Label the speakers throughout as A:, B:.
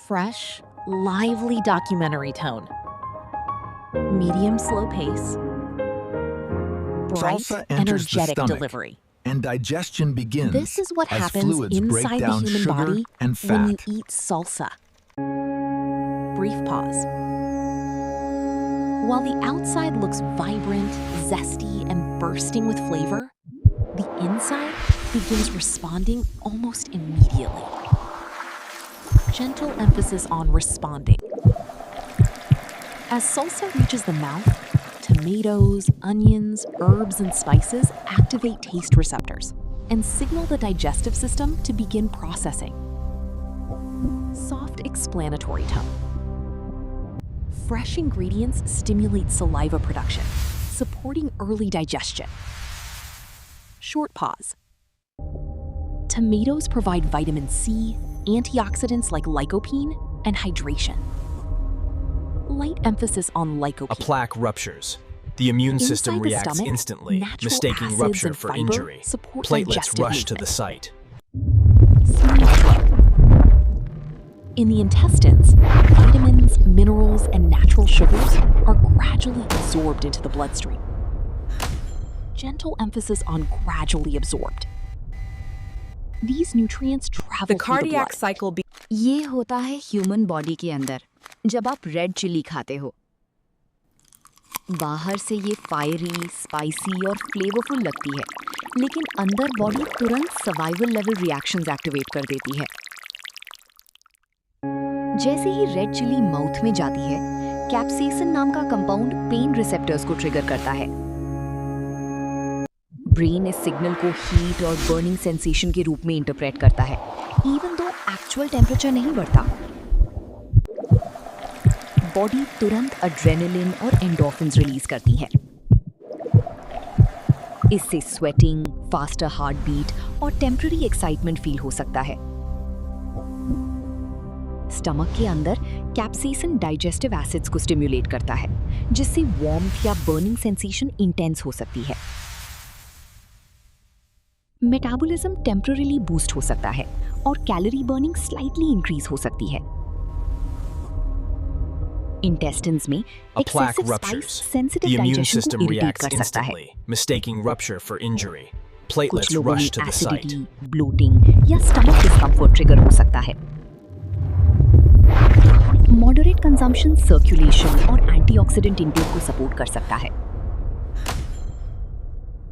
A: fresh, lively documentary tone. Medium slow pace. Bright,
B: Salsa enters the
A: energetic
B: stomach,
A: delivery.
B: and digestion begins
A: This is what
B: as
A: happens
B: fluids break
A: inside the
B: down
A: human
B: sugar
A: body
B: and
A: when you
B: fat.
A: eat salsa. Brief pause. While the outside looks vibrant, zesty, and bursting with flavor, the inside begins responding almost immediately. Gentle emphasis on responding. As salsa reaches the mouth, tomatoes, onions, herbs, and spices activate taste receptors and signal the digestive system to begin processing. Soft explanatory tone. Fresh ingredients stimulate saliva production, supporting early digestion. Short pause. Tomatoes provide vitamin C, antioxidants like lycopene, and hydration. Light emphasis on lycopene.
C: A plaque ruptures. The immune system
A: Inside the
C: reacts
A: stomach,
C: instantly,
A: natural
C: mistaking
A: acids
C: rupture
A: and
C: for
A: fiber
C: injury.
A: support
C: Platelets
A: digestive
C: rush to
A: movement.
C: the site.
A: Smooth flow. In the intestines, vitamins, minerals, and natural sugars are gradually absorbed into the bloodstream. Gentle emphasis on gradually absorbed. These nutrients travel
D: The
A: through the
D: cardiac
A: blood.
D: cycle
E: ये होता है human body के अंदर जब आप red chilli खाते हो। बाहर से ये फायरी, स्पाइसी और फ्लेवरफुल लगती है, लेकिन अंदर बॉडी तुरंत सर्वाइवल लेवल रिएक्शंस एक्टिवेट कर देती है। जैसे ही रेड चिली माउथ में जाती है, कैप्सेसिन नाम का कंपाउंड पेन रिसेप्टर्स को ट्रिगर करता है। ब्रेन इस सिग्नल को हीट और बर्निंग सेंसेशन के रूप में इंटरप्रेट करता है, इवन दो एक्चुअल टेम्परेचर नहीं बढ़ता। बॉडी तुरंत एड्रेनलिन और एंडोर्फिन्स रिलीज करती है। इससे स्वेटिंग, फास्टर हार्ट बीट और टेम्पररी एक्साइटमेंट फील हो सकता है। स्टमक के अंदर कैप्सेसिन डाइजेस्टिव एसिड्स को स्टिम्युलेट करता है, जिससे वार्मथ या बर्निंग सेंसेशन इंटेंस हो सकती है। मेटाबॉलिज्म टेम्पररीली बूस्ट हो सकता है और कैलोरी बर्निंग स्लाइटली इंक्रीज हो सकती है। इंटेस्टिन्स में
C: A plaque
E: excessive
C: ruptures.
E: Spice sensitive
C: The immune
E: digestion
C: system
E: को इरिटेट
C: reacts
E: कर सकता है।
C: instantly, mistaking rupture for injury.
E: कुछ
C: Platelets
E: लोगों
C: rush
E: में
C: to the site.
E: Acidity, bloating या स्टमक डिस्कम्फर्ट ट्रिगर हो सकता है। मॉडरेट कंजम्पशन सर्कुलेशन और एंटीऑक्सीडेंट इंटेक को सपोर्ट कर सकता है,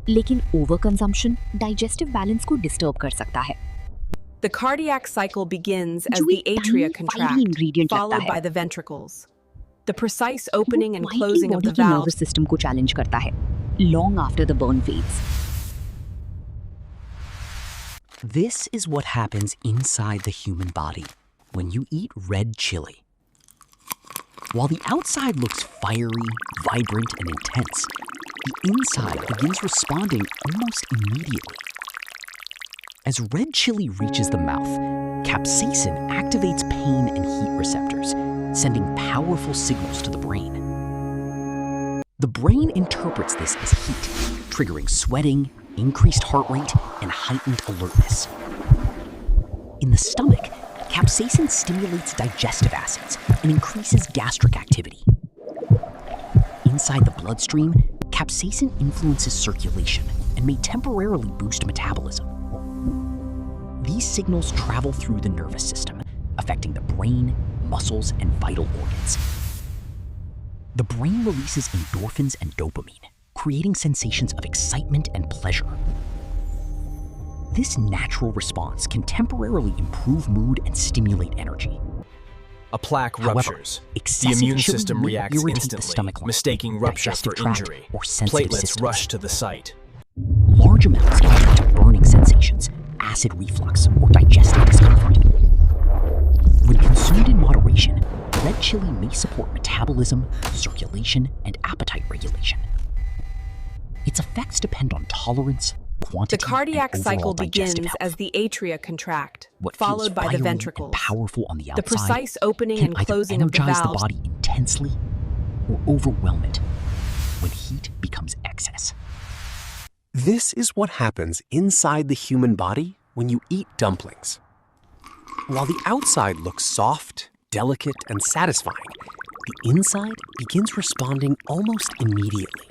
E: लेकिन ओवर कंजम्पशन डाइजेस्टिव बैलेंस को डिस्टर्ब कर सकता है।
D: The cardiac cycle begins as
E: जो
D: the
E: एक tiny
D: atria
E: fiery
D: contract,
E: ingredient लगता
D: followed
E: है।
D: by the ventricles. The precise opening and
E: वो
D: closing of
E: body
D: the
E: के
D: valves
E: नर्वस सिस्टम को चैलेंज करता है, long after the burn fades.
F: This is what happens inside the human body when you eat red chili. While the outside looks fiery, vibrant, and intense, the inside begins responding almost immediately. As red chili reaches the mouth, capsaicin activates pain and heat receptors, sending powerful signals to the brain. The brain interprets this as heat, triggering sweating, increased heart rate, and heightened alertness. In the stomach, capsaicin stimulates digestive acids and increases gastric activity. Inside the bloodstream, capsaicin influences circulation and may temporarily boost metabolism. These signals travel through the nervous system, affecting the brain, muscles, and vital organs. The brain releases endorphins and dopamine, creating sensations of excitement and pleasure. This natural response can temporarily improve mood and stimulate energy.
C: A plaque
F: However,
C: ruptures. The
F: excessive
C: immune
F: chili
C: system
F: may
C: reacts
F: irritate the
C: instantly,
F: stomach line,
C: mistaking rupture
F: digestive
C: for
F: tract,
C: injury.
F: or sensitive
C: Platelets
F: systems.
C: rush to the site.
F: Large amounts can lead to burning sensations, acid reflux, or digestive discomfort. When consumed in moderation, red chili may support metabolism, circulation, and appetite regulation. Its effects depend on tolerance,
D: The
F: quantity,
D: cardiac
F: and overall
D: cycle
F: digestive
D: begins
F: health.
D: as the atria contract,
F: What feels
D: followed by the
F: fiery and
D: ventricles.
F: powerful on the outside
D: The precise opening
F: can
D: and
F: either
D: closing of the
F: energize the
D: valves
F: body intensely or overwhelm it when heat becomes excess.
G: This is what happens inside the human body when you eat dumplings. While the outside looks soft, delicate and satisfying, the inside begins responding almost immediately.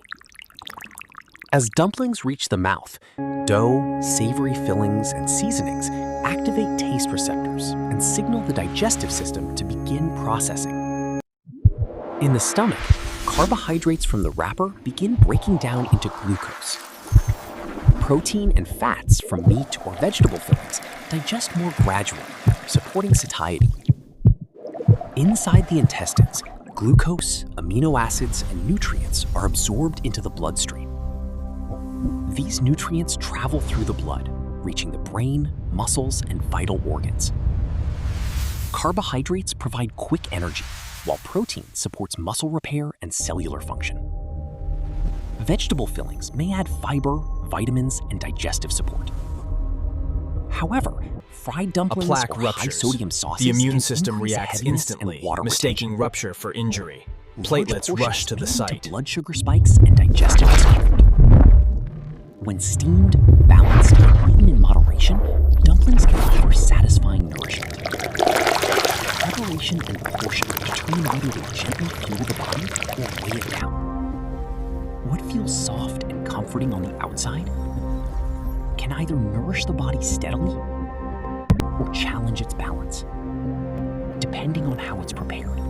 G: As dumplings reach the mouth, dough, savory fillings, and seasonings activate taste receptors and signal the digestive system to begin processing. In the stomach, carbohydrates from the wrapper begin breaking down into glucose. Protein and fats from meat or vegetable fillings digest more gradually, supporting satiety. Inside the intestines, glucose, amino acids, and nutrients are absorbed into the bloodstream. These nutrients travel through the blood, reaching the brain, muscles, and vital organs. Carbohydrates provide quick energy, while protein supports muscle repair and cellular function. Vegetable fillings may add fiber, vitamins, and digestive support. However, fried
C: A
G: dumplings
C: plaque
G: or high
C: ruptures.
G: sodium sauces
C: The immune
G: can
C: system
G: increase
C: reacts
G: heaviness
C: instantly,
G: and water
C: mistaking
G: retention.
C: rupture for injury.
G: Large
C: Platelets
G: portions
C: rush to the
G: lead
C: site.
G: blood sugar spikes and digestive discomfort. When steamed, balanced, and eaten in moderation, dumplings can offer satisfying nourishment. Preparation and portion determine whether they gently fuel the body or weigh it down. What feels soft and comforting on the outside can either nourish the body steadily or challenge its balance, depending on how it's prepared.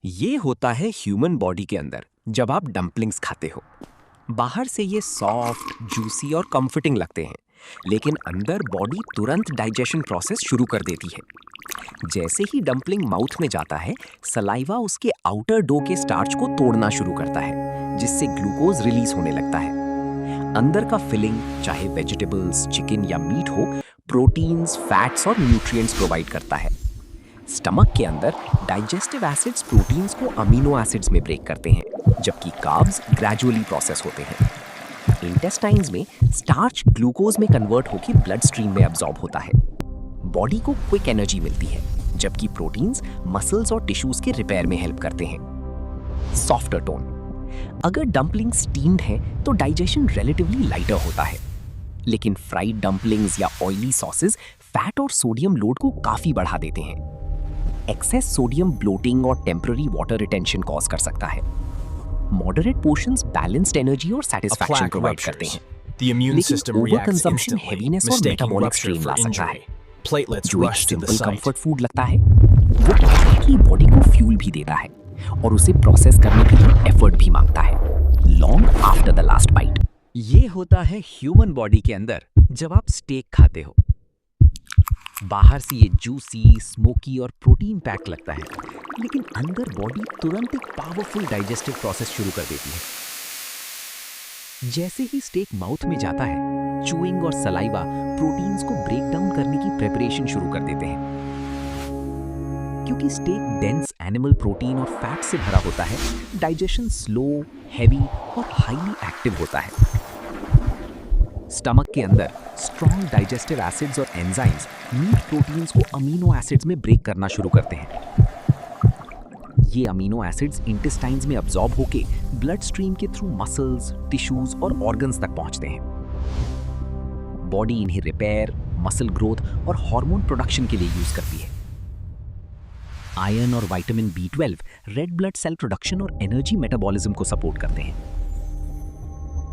H: ये होता है human body के अंदर जब आप dumplings खाते हो। बाहर से ये सॉफ्ट, जूसी और कंफर्टिंग लगते हैं, लेकिन अंदर बॉडी तुरंत डाइजेशन प्रोसेस शुरू कर देती है। जैसे ही डम्पलिंग माउथ में जाता है, सलाइवा उसके आउटर डो के स्टार्च को तोड़ना शुरू करता है, जिससे ग्लूकोज रिलीज होने लगता है। अंदर का फिलिंग, चाहे वेजिटेबल्स, चिकन या मीट हो, प्रोटीन्स, फैट्स और न्यूट्रिएंट्स प्रोवाइड करता है। स्टमक के अंदर डाइजेस्टिव एसिड्स प्रोटीन्स को अमीनो एसिड्स में ब्रेक करते हैं, जबकि कार्ब्स ग्रेजुअली प्रोसेस होते हैं। इंटेस्टाइन्स में स्टार्च ग्लूकोज में कन्वर्ट होकर ब्लड स्ट्रीम में अब्सॉर्ब होता है। बॉडी को क्विक एनर्जी मिलती है, जबकि प्रोटीन्स मसल्स और टिश्यूज के रिपेयर में हेल्प करते हैं। Softer tone. अगर डम्पलिंग स्टीम्ड है तो डाइजेशन रिलेटिवली लाइटर होता है, लेकिन फ्राइड डम्पलिंग्स या ऑयली सॉसेस फैट और सोडियम लोड को काफी बढ़ा देते हैं। एक्सेस सोडियम ब्लोटिंग और टेम्पररी वाटर रिटेंशन कॉज कर सकता है। मॉडरेट पोर्शंस बैलेंस्ड एनर्जी और
C: A
H: सैटिस्फैक्शन
C: plaque
H: प्रोवाइड करते
C: ruptures.
H: हैं,
C: The immune
H: लेकिन
C: system reacts
H: ओवरकंजम्पशन
C: instantly,
H: हेवीनेस और
C: mistaking
H: metabolic
C: rupture
H: strain
C: for
H: ला सकता
C: injury.
H: है।
C: Platelets
H: जो एक
C: rush to the
H: simple
C: site.
H: Comfort food लगता है, वो आपकी बॉडी को फ्यूल भी देता है और उसे प्रोसेस करने के लिए एफर्ट भी मांगता है, long after the last bite.
I: ये होता है ह्यूमन बॉडी के अंदर जब आप स्टेक खाते हो। बाहर से ये जूसी, स्मोकी और प्रोटीन पैक लगता है, लेकिन अंदर बॉडी तुरंत एक पावरफुल डाइजेस्टिव प्रोसेस शुरू कर देती है। जैसे ही स्टेक माउथ में जाता है, चूइंग और सलाइवा प्रोटीन्स को ब्रेक डाउन करने की प्रिपरेशन शुरू कर देते हैं। क्योंकि स्टेक डेंस एनिमल प्रोटीन और फैट से भरा होता है, डाइजेशन स्लो, हैवी और हाईली एक्टिव होता है। स्टमक के अंदर स्ट्रॉन्ग डाइजेस्टिव एसिड्स और एंजाइम्स मीट प्रोटीन्स को अमीनो एसिड्स में ब्रेक करना शुरू करते हैं। ये अमीनो एसिड्स इंटेस्टाइन्स में अब्सॉर्ब होके ब्लड स्ट्रीम के थ्रू मसल्स, टिश्यूज और ऑर्गन्स तक पहुंचते हैं। बॉडी इन्हें रिपेयर, मसल ग्रोथ और हार्मोन प्रोडक्शन के लिए यूज करती है। आयरन और vitamin B12 red blood cell production और एनर्जी मेटाबॉलिज्म को सपोर्ट करते हैं।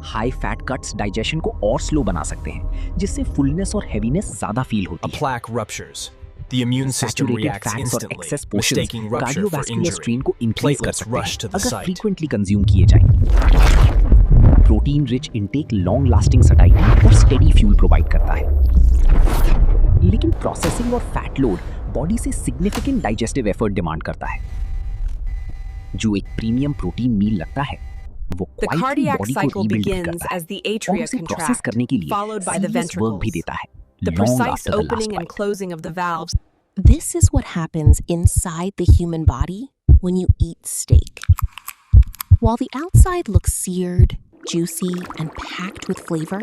I: हाई फैट कट्स डाइजेशन को और स्लो बना सकते हैं, जिससे फुलनेस और हेवीनेस ज्यादा फील
C: A
I: होती है।
C: plaque ruptures. The immune system
I: saturated
C: reacts
I: fats और
C: instantly,
I: excess portions
C: mistaking rupture for
I: cardiovascular strain
C: injury.
I: को इंक्रीज कर
C: Platelets
I: सकते
C: rush to
I: हैं
C: the
I: अगर
C: site.
I: फ्रीक्वेंटली कंज्यूम किए जाएं। Protein rich intake long lasting satiety और steady fuel provide करता है, लेकिन प्रोसेसिंग और फैट लोड बॉडी से सिग्निफिकेंट डाइजेस्टिव एफर्ट डिमांड करता है। जो एक प्रीमियम प्रोटीन मील लगता है, वो
D: The
I: क्वाइटली
D: cardiac
I: बॉडी को
D: cycle
I: रीबिल्ड
D: begins
I: करता है
D: as the
I: और
D: atria
I: उसे प्रोसेस
D: contract,
I: करने के लिए
D: followed by the
I: serious work भी
D: ventricles.
I: देता है,
D: The
I: long
D: precise
I: after the last
D: opening and
I: bite.
D: closing of the valves.
J: This is what happens inside the human body when you eat steak. While the outside looks seared, juicy, and packed with flavor,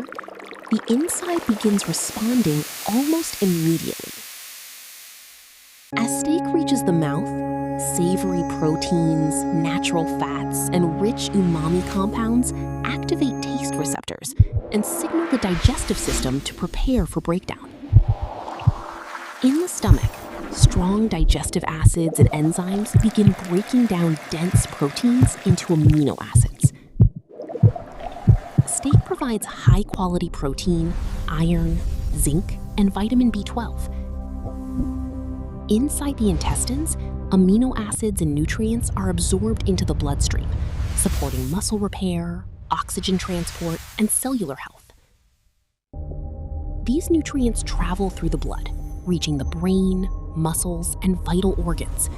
J: the inside begins responding almost immediately. As steak reaches the mouth, savory proteins, natural fats, and rich umami compounds activate taste receptors and signal the digestive system to prepare for breakdown. In the stomach, strong digestive acids and enzymes begin breaking down dense proteins into amino acids. Steak provides high-quality protein, iron, zinc, and vitamin B12. Inside the intestines, amino acids and nutrients are absorbed into the bloodstream, supporting muscle repair, oxygen transport, and cellular health. These nutrients travel through the blood, reaching the brain, muscles, and vital organs.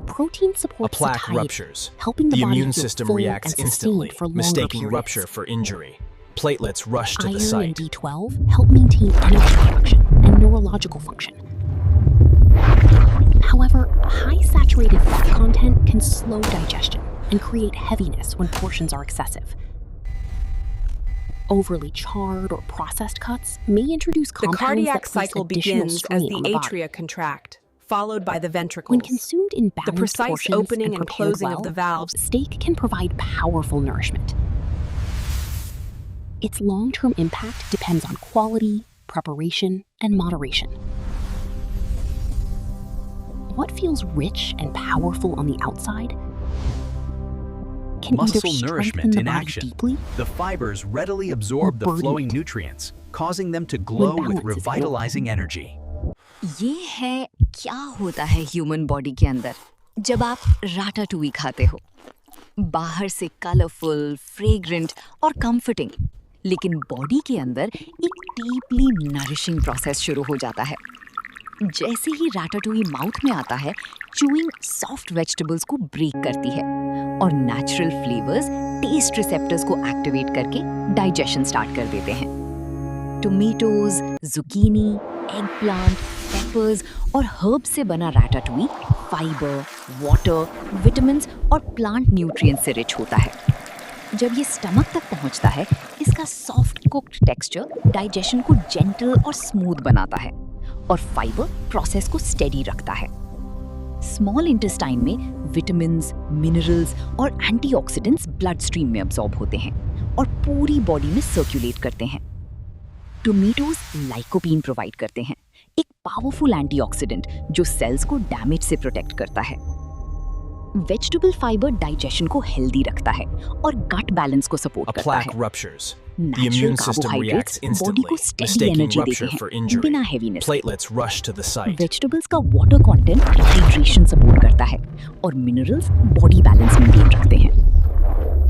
J: Protein
C: A
J: supports
C: plaque
J: satiety,
C: ruptures.
J: helping
C: The
J: the body
C: immune
J: feel
C: system
J: full
C: reacts
J: and sustained
C: instantly,
J: for longer
C: mistaking
J: periods.
C: rupture for injury. Platelets rush to the
J: Iron
C: site.
J: and B12 help maintain energy production and neurological function. However, high saturated fat content can slow digestion and create heaviness when portions are excessive. Overly charred or processed cuts may introduce
D: The
J: compounds
D: cardiac
J: that place
D: cycle
J: additional
D: begins as
J: strain
D: the
J: on the body.
D: atria contract, followed by the ventricles.
J: When consumed in
D: The
J: balanced
D: precise
J: portions
D: opening and
J: prepared
D: closing
J: well,
D: of the valves.
J: steak can provide powerful nourishment. Its long-term impact depends on quality, preparation, and moderation. What feels rich and powerful on the outside can either
K: Muscle
J: strengthen
K: nourishment
J: the
K: in
J: body
K: action.
J: deeply
K: The fibers readily absorb the
J: burden
K: flowing
J: it.
K: nutrients, causing them to glow with
J: balance is
K: revitalizing energy.
E: ये है क्या होता है human body के अंदर जब आप राटाटूई खाते हो। बाहर से कलरफुल, फ्रेग्रेंट और कंफर्टिंग, लेकिन बॉडी के अंदर एक डीपली नरिशिंग प्रोसेस शुरू हो जाता है। जैसे ही राटाटूई माउथ में आता है, चूइंग सॉफ्ट वेजिटेबल्स को ब्रेक करती है और नेचुरल फ्लेवर्स टेस्ट रिसेप्टर्स को एक्टिवेट करके डाइजेशन स्टार्ट कर देते हैं। टोमेटोज, जुकीनी, एगप्लांट, पेपर्स और हर्ब्स से बना राटाटूई फाइबर, वाटर, विटामिन्स और प्लांट न्यूट्रिएंट्स से रिच होता है। जब ये स्टमक तक पहुंचता है, इसका सॉफ्ट कुक्ड टेक्सचर डाइजेशन को जेंटल और स्मूथ बनाता है और फाइबर प्रोसेस को स्टेडी रखता है। स्मॉल इंटेस्टाइन में विटामिन्स, मिनरल्स और एंटीऑक्सीडेंट्स ब्लड स्ट्रीम में अब्सॉर्ब होते हैं और पूरी बॉडी में सर्कुलेट करते हैं। टोमेटोज लाइकोपीन प्रोवाइड करते हैं, एक पावरफुल एंटीऑक्सीडेंट जो सेल्स को डैमेज से प्रोटेक्ट करता है। वेजिटेबल फाइबर डाइजेशन को हेल्दी रखता है और गट बैलेंस को सपोर्ट
C: A
E: करता
C: plaque
E: है।
C: ruptures. The
E: natural
C: immune system reacts
E: carbohydrates body को
C: instantly,
E: steady
C: mistaking
E: energy
C: rupture
E: देते
C: for
E: हैं
C: injury.
E: बिना heaviness.
C: Platelets rush to the site.
E: Vegetables का वाटर कंटेंट हाइड्रेशन सपोर्ट करता है और मिनरल्स बॉडी बैलेंस मेंटेन रखते हैं।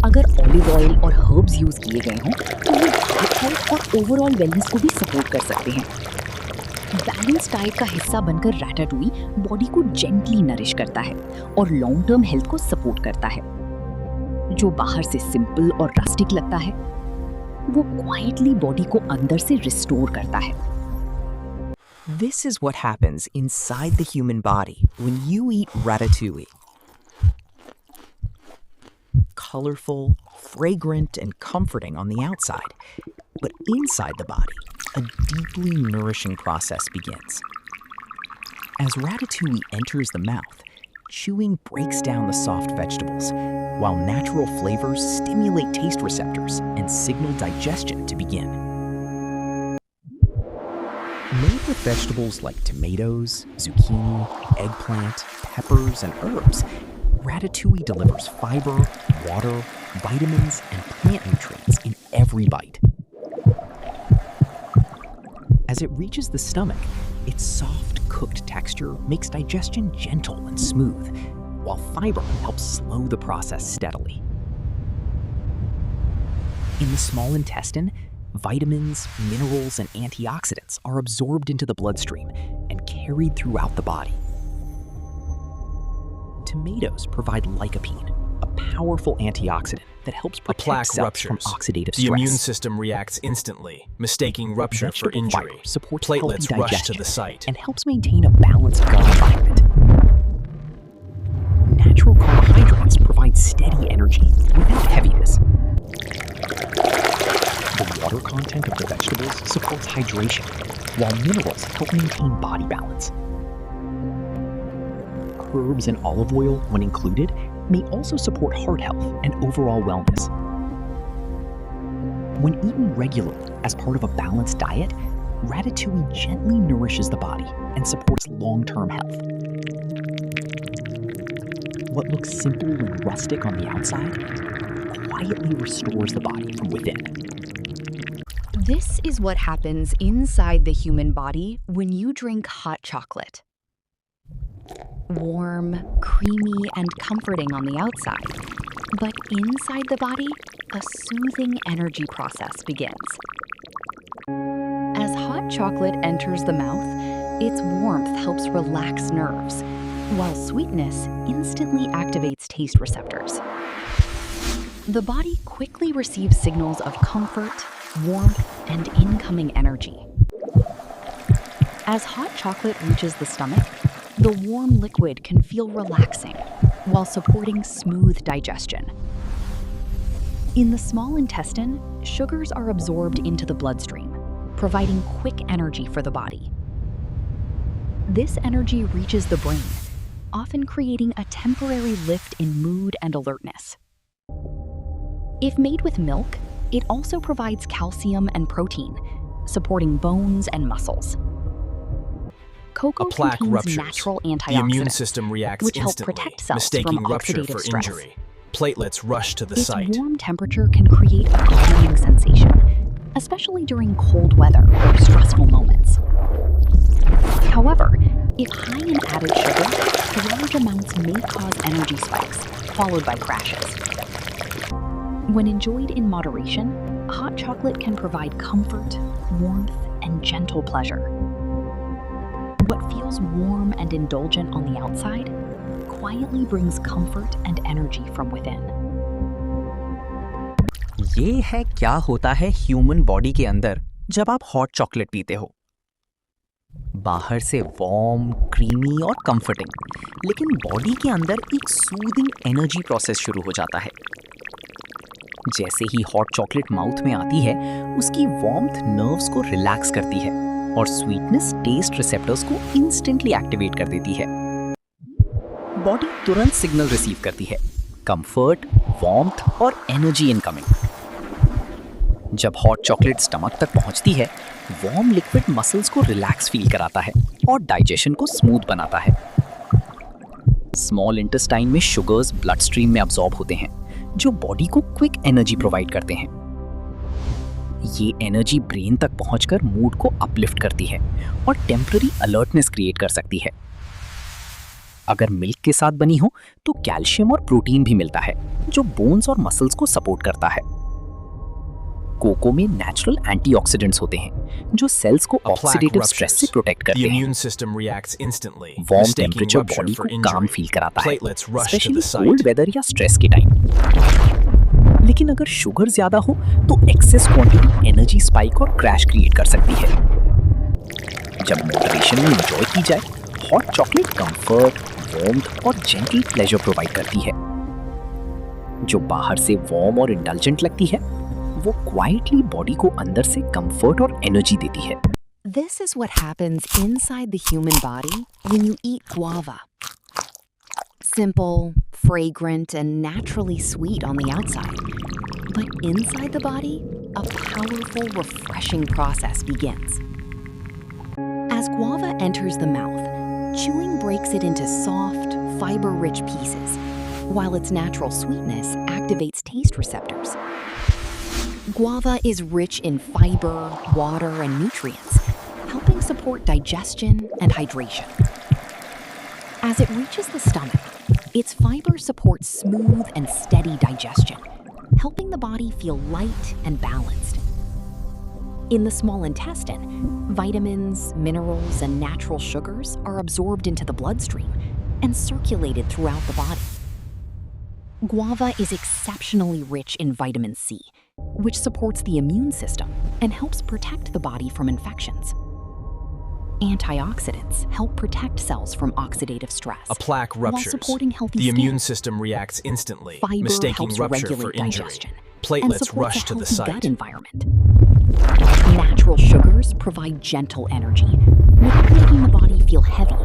E: अगर ऑलिव ऑयल और हर्ब्स यूज किए गए हों तो ये हार्ट हेल्थ और ओवरऑल वेलनेस को भी सपोर्ट कर सकते हैं। बैलेंस डाइट का हिस्सा बनकर राटाटूई बॉडी को जेंटली नरिश करता है और लॉन्ग टर्म हेल्थ को सपोर्ट करता है। जो बाहर से सिंपल और रस्टिक लगता है, वो क्वाइटली बॉडी को अंदर से रिस्टोर करता है।
F: This is what happens inside the human body when you eat ratatouille. Colorful, fragrant, and comforting on the outside, but inside the body, a deeply nourishing process begins. As ratatouille enters the mouth, chewing breaks down the soft vegetables, while natural flavors stimulate taste receptors and signal digestion to begin. Made with vegetables like tomatoes, zucchini, eggplant, peppers, and herbs, ratatouille delivers fiber, water, vitamins, and plant nutrients in every bite. As it reaches the stomach, its soft, cooked texture makes digestion gentle and smooth, while fiber helps slow the process steadily. In the small intestine, vitamins, minerals, and antioxidants are absorbed into the bloodstream and carried throughout the body. Tomatoes provide lycopene, a powerful antioxidant that helps
C: A
F: protect
C: plaque
F: cells
C: ruptures.
F: from oxidative
C: The
F: stress.
C: immune system reacts instantly, mistaking rupture for
F: Vegetable
C: injury.
F: fiber supports
C: Platelets
F: healthy
C: rush to
F: digestion
C: the site.
F: and helps maintain a balanced gut environment. Natural carbohydrates provide steady energy without heaviness. The water content of the vegetables supports hydration, while minerals help maintain body balance. Herbs and olive oil, when included, may also support heart health and overall wellness. When eaten regularly as part of a balanced diet, Ratatouille gently nourishes the body and supports long-term health. What looks simple and rustic on the outside quietly restores the body from within.
E: This is what happens inside the human body when you drink hot chocolate. Warm, creamy, and comforting on the outside, but inside the body, a soothing energy process begins. As hot chocolate enters the mouth, its warmth helps relax nerves, while sweetness instantly activates taste receptors. The body quickly receives signals of comfort, warmth, and incoming energy. As hot chocolate reaches the stomach, the warm liquid can feel relaxing while supporting smooth digestion. In the small intestine, sugars are absorbed into the bloodstream, providing quick energy for the body. This energy reaches the brain, often creating a temporary lift in mood and alertness. If made with milk, it also provides calcium and protein, supporting bones and muscles. Cocoa
C: A plaque
E: contains
C: ruptures.
E: natural
C: The
E: antioxidants,
C: immune system reacts
E: which help
C: instantly,
E: protect cells
C: mistaking
E: from
C: rupture
E: oxidative
C: for
E: stress.
C: injury. Platelets rush to the
E: Its
C: site.
E: warm temperature can create a calming sensation, especially during cold weather or stressful moments. However, if high in added sugar, large amounts may cause energy spikes, followed by crashes. When enjoyed in moderation, hot chocolate can provide comfort, warmth, and gentle pleasure. What feels warm and indulgent on the outside quietly brings comfort and energy from within.
I: ये है क्या होता है human body के अंदर जब आप hot chocolate पीते हो। बाहर से वार्म, क्रीमी और कंफर्टिंग, लेकिन बॉडी के अंदर एक सूदिंग एनर्जी प्रोसेस शुरू हो जाता है। जैसे ही हॉट चॉकलेट माउथ में आती है, उसकी वार्मथ नर्व्स को रिलैक्स करती है और स्वीटनेस टेस्ट रिसेप्टर्स को इंस्टेंटली एक्टिवेट कर देती है। बॉडी तुरंत सिग्नल रिसीव करती है, कंफर्ट, वार्मथ और एनर्जी इनकमिंग। जब हॉट चॉकलेट स्टमक तक पहुंचती है, वार्म लिक्विड मसल्स को रिलैक्स फील कराता है और डाइजेशन को स्मूथ बनाता है। स्मॉल इंटेस्टाइन में शुगर्स ब्लड स्ट्रीम में अब्सॉर्ब होते हैं, जो बॉडी को क्विक एनर्जी प्रोवाइड करते हैं। ये एनर्जी ब्रेन तक पहुंचकर मूड को अपलिफ्ट करती है और टेम्पररी अलर्टनेस क्रिएट कर सकती है। अगर मिल्क के साथ बनी हो तो कैल्शियम और प्रोटीन भी मिलता है, जो बोन्स और मसल्स को सपोर्ट करता है। कोको में नेचुरल एंटीऑक्सीडेंट्स होते हैं, जो सेल्स को ऑक्सीडेटिव स्ट्रेस से प्रोटेक्ट करते हैं। वार्म टेम्परेचर बॉडी को काम फील कराता है, स्पेशली कोल्ड वेदर या स्ट्रेस के टाइम। लेकिन अगर शुगर ज्यादा हो तो एक्सेस क्वांटिटी एनर्जी स्पाइक और क्रैश क्रिएट कर सकती है। जब मॉडरेशन में एंजॉय की जाए, हॉट चॉकलेट कंफर्ट, वार्मथ और जेंटल प्लेजर प्रोवाइड करती है। जो बाहर से वार्म और इंडल्जेंट लगती है, वो क्वाइटली बॉडी को अंदर से कंफर्ट और एनर्जी देती है।
A: This is what happens inside the human body when you eat guava. Simple, fragrant, and naturally sweet on the outside. But inside the body, a powerful, refreshing process begins. As guava enters the mouth, chewing breaks it into soft, fiber-rich pieces, while its natural sweetness activates taste receptors. Guava is rich in fiber, water, and nutrients, helping support digestion and hydration. As it reaches the stomach, its fiber supports smooth and steady digestion, helping the body feel light and balanced. In the small intestine, vitamins, minerals, and natural sugars are absorbed into the bloodstream and circulated throughout the body. Guava is exceptionally rich in vitamin C, which supports the immune system and helps protect the body from infections. Antioxidants help protect cells from oxidative stress.
C: A plaque
A: while
C: ruptures.
A: supporting healthy
C: The
A: skin.
C: immune system reacts instantly,
A: Fiber
C: mistaking
A: helps
C: rupture for
A: regulate
C: injury.
A: digestion and
C: Platelets
A: supports
C: rush
A: a
C: to the
A: healthy gut
C: site.
A: environment. Natural sugars provide gentle energy, without making the body feel heavy.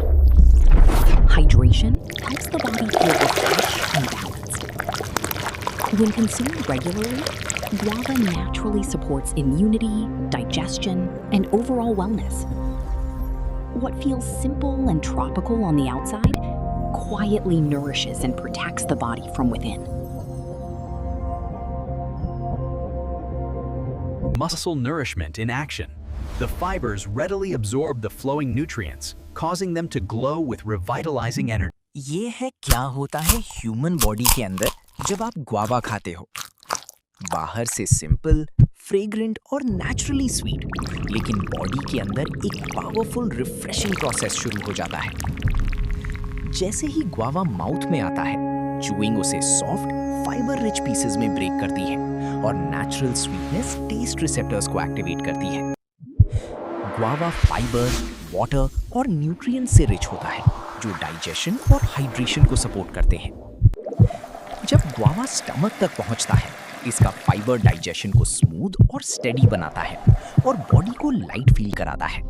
A: Hydration helps the body feel refreshed and balanced. When consumed regularly, guava naturally supports immunity, digestion, and overall wellness. What feels simple and tropical on the outside quietly nourishes and protects the body from within.
K: Muscle nourishment in action. The fibers readily absorb the flowing nutrients, causing them to glow with revitalizing energy.
C: ये है क्या होता है human body के अंदर जब आप guava खाते हो। बाहर से सिंपल, फ्रेग्रेंट और नेचुरली स्वीट, लेकिन बॉडी के अंदर एक पावरफुल रिफ्रेशिंग प्रोसेस शुरू हो जाता है। जैसे ही गुआवा माउथ में आता है, चूइंग उसे सॉफ्ट, फाइबर रिच पीसेस में ब्रेक करती है और नेचुरल स्वीटनेस टेस्ट रिसेप्टर्स को एक्टिवेट करती है। गुआवा फाइबर, वाटर और न्यूट्रिएंट्स से रिच होता है, जो डाइजेशन और हाइड्रेशन को सपोर्ट करते हैं। जब गुआवा स्टमक तक पहुंचता है, इसका फाइबर डाइजेशन को स्मूथ और स्टेडी बनाता है और बॉडी को लाइट फील कराता है।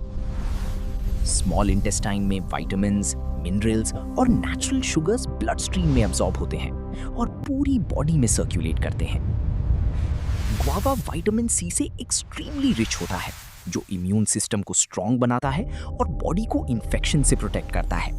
C: स्मॉल इंटेस्टाइन में विटामिन्स, मिनरल्स और नेचुरल शुगर्स ब्लड स्ट्रीम में अब्सॉर्ब होते हैं और पूरी बॉडी में सर्कुलेट करते हैं। गुआवा विटामिन सी से एक्सट्रीमली रिच होता है, जो इम्यून सिस्टम को स्ट्रॉन्ग बनाता है और बॉडी को इन्फेक्शन से प्रोटेक्ट करता है।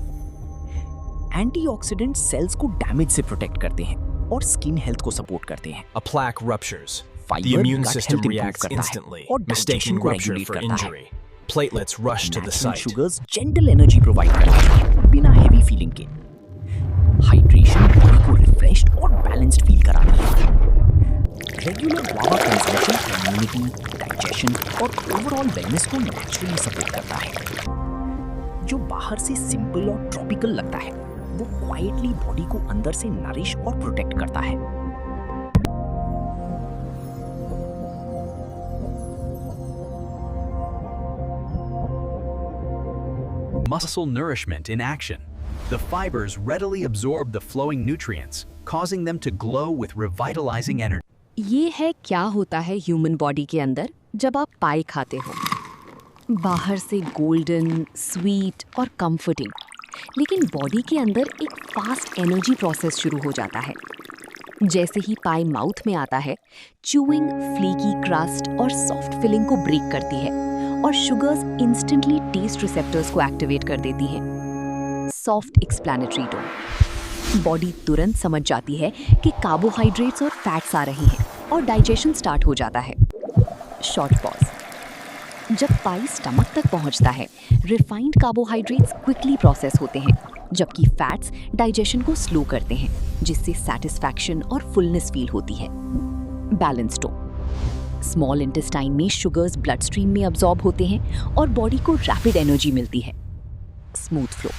C: एंटीऑक्सीडेंट सेल्स को डैमेज से प्रोटेक्ट करते हैं और स्किन हेल्थ को सपोर्ट करते हैं। A plaque ruptures. The
A: fibre
C: immune
A: gut
C: system
A: health improve
C: reacts
A: करता है
C: instantly,
A: और डाइजेशन
C: mistaking
A: को
C: rupture
A: रेगुलेट
C: for
A: करता है।
C: injury. Platelets rush to the
A: natural
C: site.
A: Sugars gentle energy provide करते हैं बिना हेवी फीलिंग के। हाइड्रेशन बॉडी को रिफ्रेश्ड और बैलेंस्ड फील कराती है। Regular guava consumption immunity, digestion और ओवरऑल वेलनेस को नेचुरली सपोर्ट करता है। जो बाहर से सिंपल और ट्रॉपिकल लगता है, वो क्वाइटली बॉडी को अंदर से नरिश और प्रोटेक्ट करता है।
K: Muscle nourishment in action. The fibers readily absorb the flowing nutrients, causing them to glow with revitalizing energy.
E: ये है क्या होता है ह्यूमन बॉडी के अंदर जब आप पाई खाते हो। बाहर से गोल्डन, स्वीट और कंफर्टिंग, लेकिन बॉडी के अंदर एक फास्ट एनर्जी प्रोसेस शुरू हो जाता है। जैसे ही पाई माउथ में आता है, च्यूइंग फ्लेकी क्रस्ट और सॉफ्ट फिलिंग को ब्रेक करती है और शुगर्स इंस्टेंटली टेस्ट रिसेप्टर्स को एक्टिवेट कर देती हैं। Soft explanatory tone. बॉडी तुरंत समझ जाती है कि कार्बोहाइड्रेट्स और फैट्स आ रहे हैं और डाइजेशन स्टार्ट हो जाता है। Short pause. जब पाई स्टमक तक पहुंचता है, रिफाइंड कार्बोहाइड्रेट्स क्विकली प्रोसेस होते हैं, जबकि फैट्स डाइजेशन को स्लो करते हैं, जिससे सैटिस्फैक्शन और फुलनेस फील होती है। Balance tone. स्मॉल इंटेस्टाइन में शुगर्स ब्लड स्ट्रीम में अब्सॉर्ब होते हैं और बॉडी को रैपिड एनर्जी मिलती है। Smooth flow.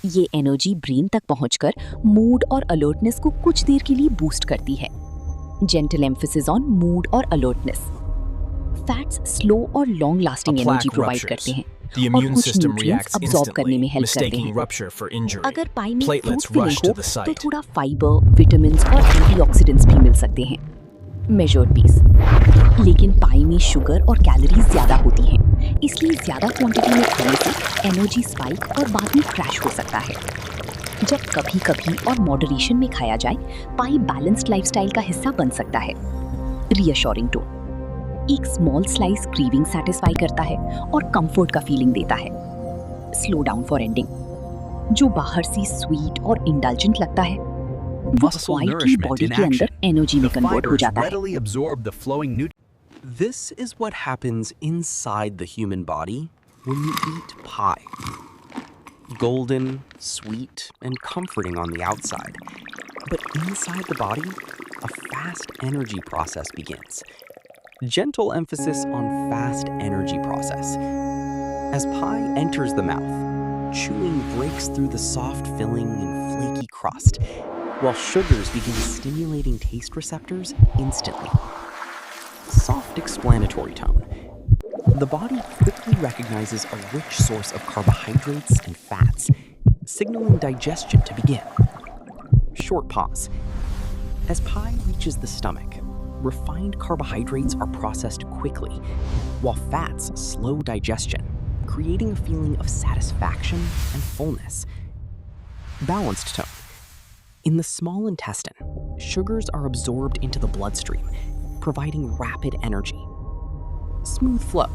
E: ये एनर्जी ब्रेन तक पहुंचकर मूड और अलर्टनेस को कुछ देर के लिए बूस्ट करती है। जेंटल एम्फेसिस ऑन मूड और अलर्टनेस। फैट्स स्लो और लॉन्ग लास्टिंग एनर्जी प्रोवाइड करते हैं
C: The
A: और
C: immune
A: कुछ
C: system
A: न्यूट्रिएंट्स
C: reacts
A: अब्सॉर्ब करने
C: instantly,
A: में हेल्प करते
C: mistaking
A: हैं।
C: rupture for injury.
A: अगर पाई में
C: Platelets
A: fruit
C: rush
A: filling
C: to the
A: हो तो
C: site.
A: थोड़ा फाइबर, विटामिन्स और एंटीऑक्सीडेंट्स भी मिल सकते हैं। Measured piece. लेकिन पाई में शुगर और कैलोरीज ज्यादा होती हैं, इसलिए ज्यादा क्वांटिटी में खाने से एनर्जी स्पाइक और बाद में क्रैश हो सकता है। जब कभी कभी और मॉडरेशन में खाया जाए, पाई बैलेंस्ड लाइफस्टाइल का हिस्सा बन सकता है। Reassuring tone. एक स्मॉल स्लाइस क्रीविंग सेटिस्फाई करता है और कंफर्ट का फीलिंग देता है। Slow down for ending. जो बाहर से स्वीट और इंडल्जेंट लगता है, वो
K: Muscle
A: quietly
K: nourishment
A: body
K: in
A: के अंदर
K: action.
A: एनर्जी में
K: The
A: कन्वर्ट हो
K: fibers
A: जाता है।
K: readily absorb the flowing nutrients.
G: This is what happens inside the human body when you eat pie. Golden, sweet, and comforting on the outside. But inside the body, a fast energy process begins. Gentle emphasis on fast energy process. As pie enters the mouth, chewing breaks through the soft filling and flaky crust, while sugars begin stimulating taste receptors instantly. Soft explanatory tone. The body quickly recognizes a rich source of carbohydrates and fats, signaling digestion to begin. Short pause. As pie reaches the stomach, refined carbohydrates are processed quickly, while fats slow digestion, creating a feeling of satisfaction and fullness. Balanced tone. In the small intestine, sugars are absorbed into the bloodstream, providing rapid energy.
F: smooth flow.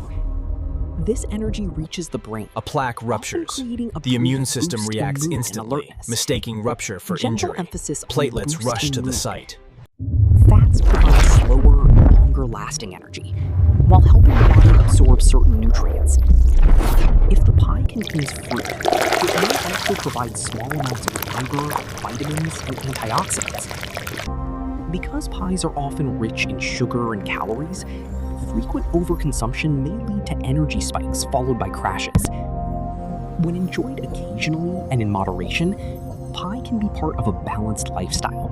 F: This energy reaches the brain.
H: A plaque
F: often
H: ruptures.
F: creating a
H: The immune
F: brief
H: system
F: boost in
H: reacts
F: mood and
H: instantly,
F: alertness.
H: mistaking rupture for
F: Gentle
H: injury.
F: emphasis on
H: Platelets
F: boost
H: rush
F: in
H: to the
F: mood.
H: site.
F: Fats provide slower, longer-lasting energy, while helping the body absorb certain nutrients. If the pie contains fruit, it may also provide small amounts of fiber, vitamins, and antioxidants. Because pies are often rich in sugar and calories, frequent overconsumption may lead to energy spikes followed by crashes. When enjoyed occasionally and in moderation, pie can be part of a balanced lifestyle.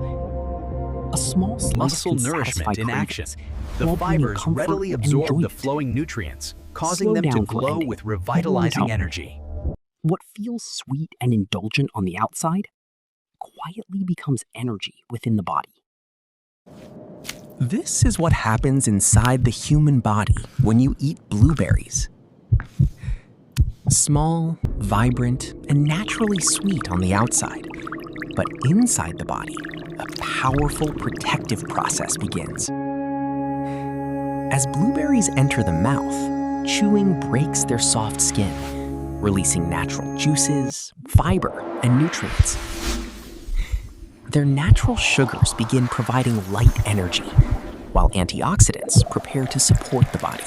F: A small slice
K: Muscle
F: can satisfy
K: nourishment in action.
F: cravings,
K: The
F: while bringing
K: fibers
F: comfort
K: readily
F: and
K: absorb the
F: enjoyment.
K: flowing nutrients, causing
F: Slow
K: them to
F: down for
K: glow
F: ending.
K: with
F: Warm
K: revitalizing
F: tone.
K: energy.
F: What feels sweet and indulgent on the outside quietly becomes energy within the body.
C: This is what happens inside the human body when you eat blueberries. Small, vibrant, and naturally sweet on the outside, but inside the body, a powerful protective process begins. As blueberries enter the mouth, chewing breaks their soft skin, releasing natural juices, fiber, and nutrients. Their natural sugars begin providing light energy, while antioxidants prepare to support the body.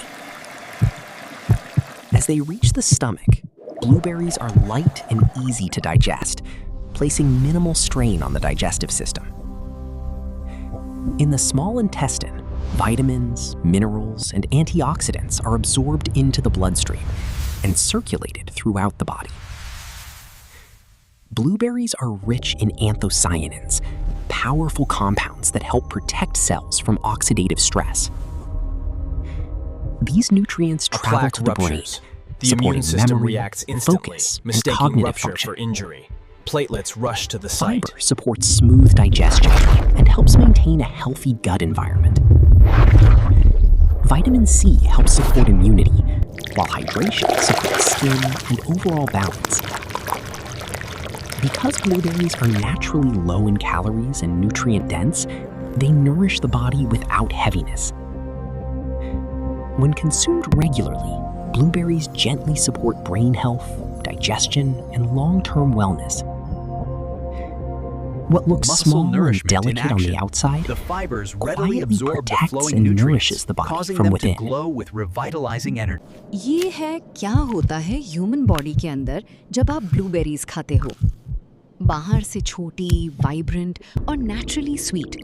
C: As they reach the stomach, blueberries are light and easy to digest, placing minimal strain on the digestive system. In the small intestine, vitamins, minerals, and antioxidants are absorbed into the bloodstream and circulated throughout the body. Blueberries are rich in anthocyanins, powerful compounds that help protect cells from oxidative stress. These nutrients
H: A
C: travel
H: plaque
C: to the brain,
H: ruptures. The
C: supporting
H: immune system
C: memory,
H: reacts instantly,
C: focus, and
H: mistaking
C: cognitive
H: rupture
C: function.
H: for injury. Platelets rush to the site.
F: Fiber supports smooth digestion and helps maintain a healthy gut environment. Vitamin C helps support immunity, while hydration supports skin and overall balance. Because blueberries are naturally low in calories and nutrient dense, they nourish the body without heaviness. When consumed regularly, blueberries gently support brain health, digestion, and long-term wellness. What looks
K: Muscle
F: small and
K: nourishment in
F: delicate on the
K: action.
F: outside
K: The fibers readily
F: quietly
K: absorb the
F: protects
K: flowing
F: and
K: nutrients,
F: nourishes the body
K: causing
F: from
K: them
F: within.
K: to glow with revitalizing energy.
E: ये है क्या होता है human body के अंदर जब आप blueberries खाते हो। बाहर से छोटी, वाइब्रेंट और नेचुरली स्वीट,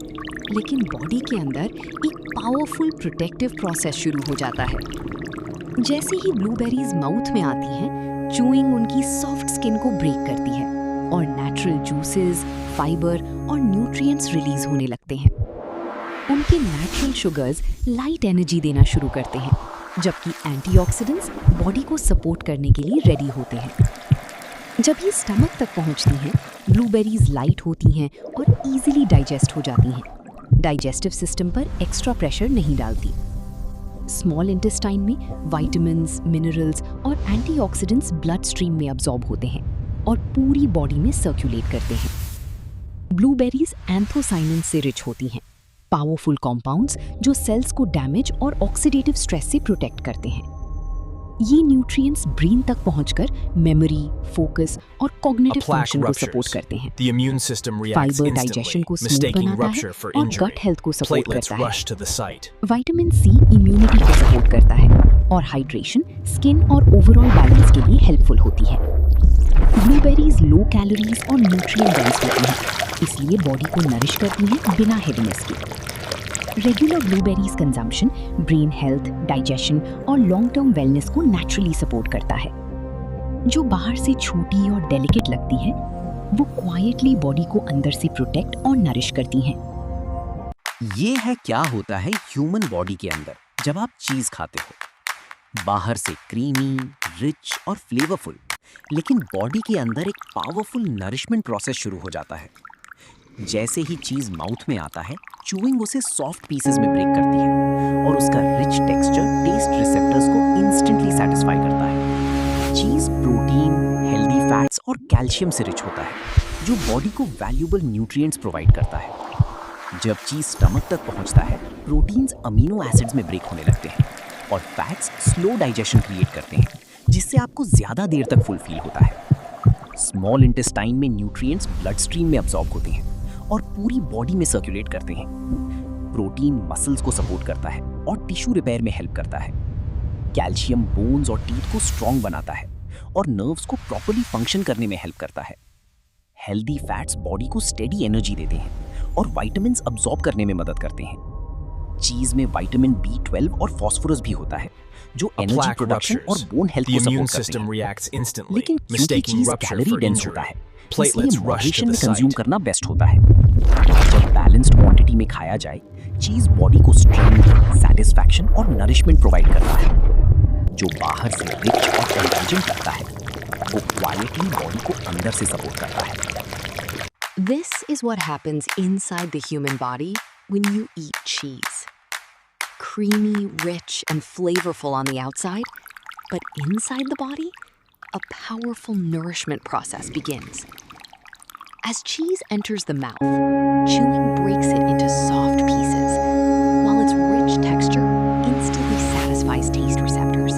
E: लेकिन बॉडी के अंदर एक पावरफुल प्रोटेक्टिव प्रोसेस शुरू हो जाता है। जैसे ही ब्लूबेरीज माउथ में आती हैं, चूइंग उनकी सॉफ्ट स्किन को ब्रेक करती है और नेचुरल जूसेस, फाइबर और न्यूट्रिएंट्स रिलीज होने लगते हैं। उनके नेचुरल शुगर्स लाइट एनर्जी देना शुरू करते हैं, जबकि एंटीऑक्सीडेंट्स बॉडी को सपोर्ट करने के लिए रेडी होते हैं। जब ये स्टमक तक पहुंचती हैं, ब्लूबेरीज लाइट होती हैं और इजीली डाइजेस्ट हो जाती हैं। डाइजेस्टिव सिस्टम पर एक्स्ट्रा प्रेशर नहीं डालती। स्मॉल इंटेस्टाइन में विटामिन्स, मिनरल्स और एंटीऑक्सीडेंट्स ब्लड स्ट्रीम में अब्सॉर्ब होते हैं और पूरी बॉडी में सर्कुलेट करते हैं। ब्लूबेरीज एंथोसाइनिन से रिच होती हैं, पावरफुल कॉम्पाउंड्स जो सेल्स को डैमेज और ऑक्सीडेटिव स्ट्रेस से प्रोटेक्ट करते हैं। ये न्यूट्रिएंट्स ब्रेन तक पहुंचकर मेमोरी, फोकस और
H: A
F: कॉग्निटिव
H: plaque
F: फंक्शन को सपोर्ट
H: ruptures.
F: करते हैं।
H: The immune system reacts
F: fibre digestion
H: instantly,
F: को स्मूथ
H: mistaking
F: बनाता है
H: rupture for
F: और
H: injury.
F: गट हेल्थ को सपोर्ट
H: Platelets
F: करता है।
H: rush to the site.
F: Vitamin C immunity को सपोर्ट करता है और हाइड्रेशन स्किन और ओवरऑल बैलेंस के लिए हेल्पफुल होती है। ब्लूबेरीज लो कैलोरीज और न्यूट्रिएंट डेंस होती हैं, इसलिए बॉडी को नरिश करती हैं बिना हेवीनेस के। Regular blueberries consumption brain health, digestion और लॉन्ग टर्म वेलनेस को नेचुरली सपोर्ट करता है। जो बाहर से छोटी और डेलिकेट लगती है, वो क्वाइटली बॉडी को अंदर से प्रोटेक्ट और नरिश करती हैं।
I: ये है क्या होता है ह्यूमन बॉडी के अंदर जब आप चीज खाते हो। बाहर से क्रीमी, रिच और फ्लेवरफुल, लेकिन बॉडी के अंदर एक पावरफुल नरिशमेंट प्रोसेस शुरू हो जाता है। जैसे ही चीज माउथ में आता है, चूइंग उसे सॉफ्ट पीसेस में ब्रेक करती है और उसका रिच टेक्सचर टेस्ट रिसेप्टर्स को इंस्टेंटली सेटिस्फाई करता है। चीज प्रोटीन, हेल्दी फैट्स और कैल्शियम से रिच होता है, जो बॉडी को वैल्यूएबल न्यूट्रिएंट्स प्रोवाइड करता है। जब चीज स्टमक तक पहुंचता है, प्रोटीन्स अमीनो एसिड्स में ब्रेक होने लगते हैं
C: और फैट्स स्लो डाइजेशन क्रिएट करते हैं, जिससे आपको ज्यादा देर तक फुल फील होता है। स्मॉल इंटेस्टाइन में न्यूट्रिएंट्स ब्लड स्ट्रीम में अब्सॉर्ब होते हैं और पूरी बॉडी में सर्कुलेट करते हैं। प्रोटीन मसल्स को सपोर्ट करता है और टिश्यू रिपेयर में हेल्प करता है। कैल्शियम बोन्स और टीथ को स्ट्रॉन्ग बनाता है और नर्व्स को प्रॉपर्ली फंक्शन करने में हेल्प करता है। हेल्दी फैट्स बॉडी को स्टेडी एनर्जी देते हैं और विटामिन्स अब्सॉर्ब करने में मदद करते हैं। चीज में विटामिन B12 और फास्फोरस भी होता है, जो एनर्जी प्रोडक्शन और बोन हेल्थ को सपोर्ट करते हैं। लेकिन क्योंकि चीज कैलोरी डेंस होता है, इसलिए मॉडरेशन में कंज्यूम करना बेस्ट होता है। जब बैलेंस्ड क्वांटिटी में खाया जाए, चीज बॉडी को स्ट्रेंथ, सैटिस्फैक्शन और नरिशमेंट प्रोवाइड करता है। जो बाहर से रिच और इंटेलिजेंट लगता है, वो क्वालिटी बॉडी को अंदर से सपोर्ट करता है।
A: This is what happens inside the human body when you eat cheese. Creamy, rich, and flavorful on the outside, but inside the body, a powerful nourishment process begins. As cheese enters the mouth, chewing breaks it into soft pieces, while its rich texture instantly satisfies taste receptors.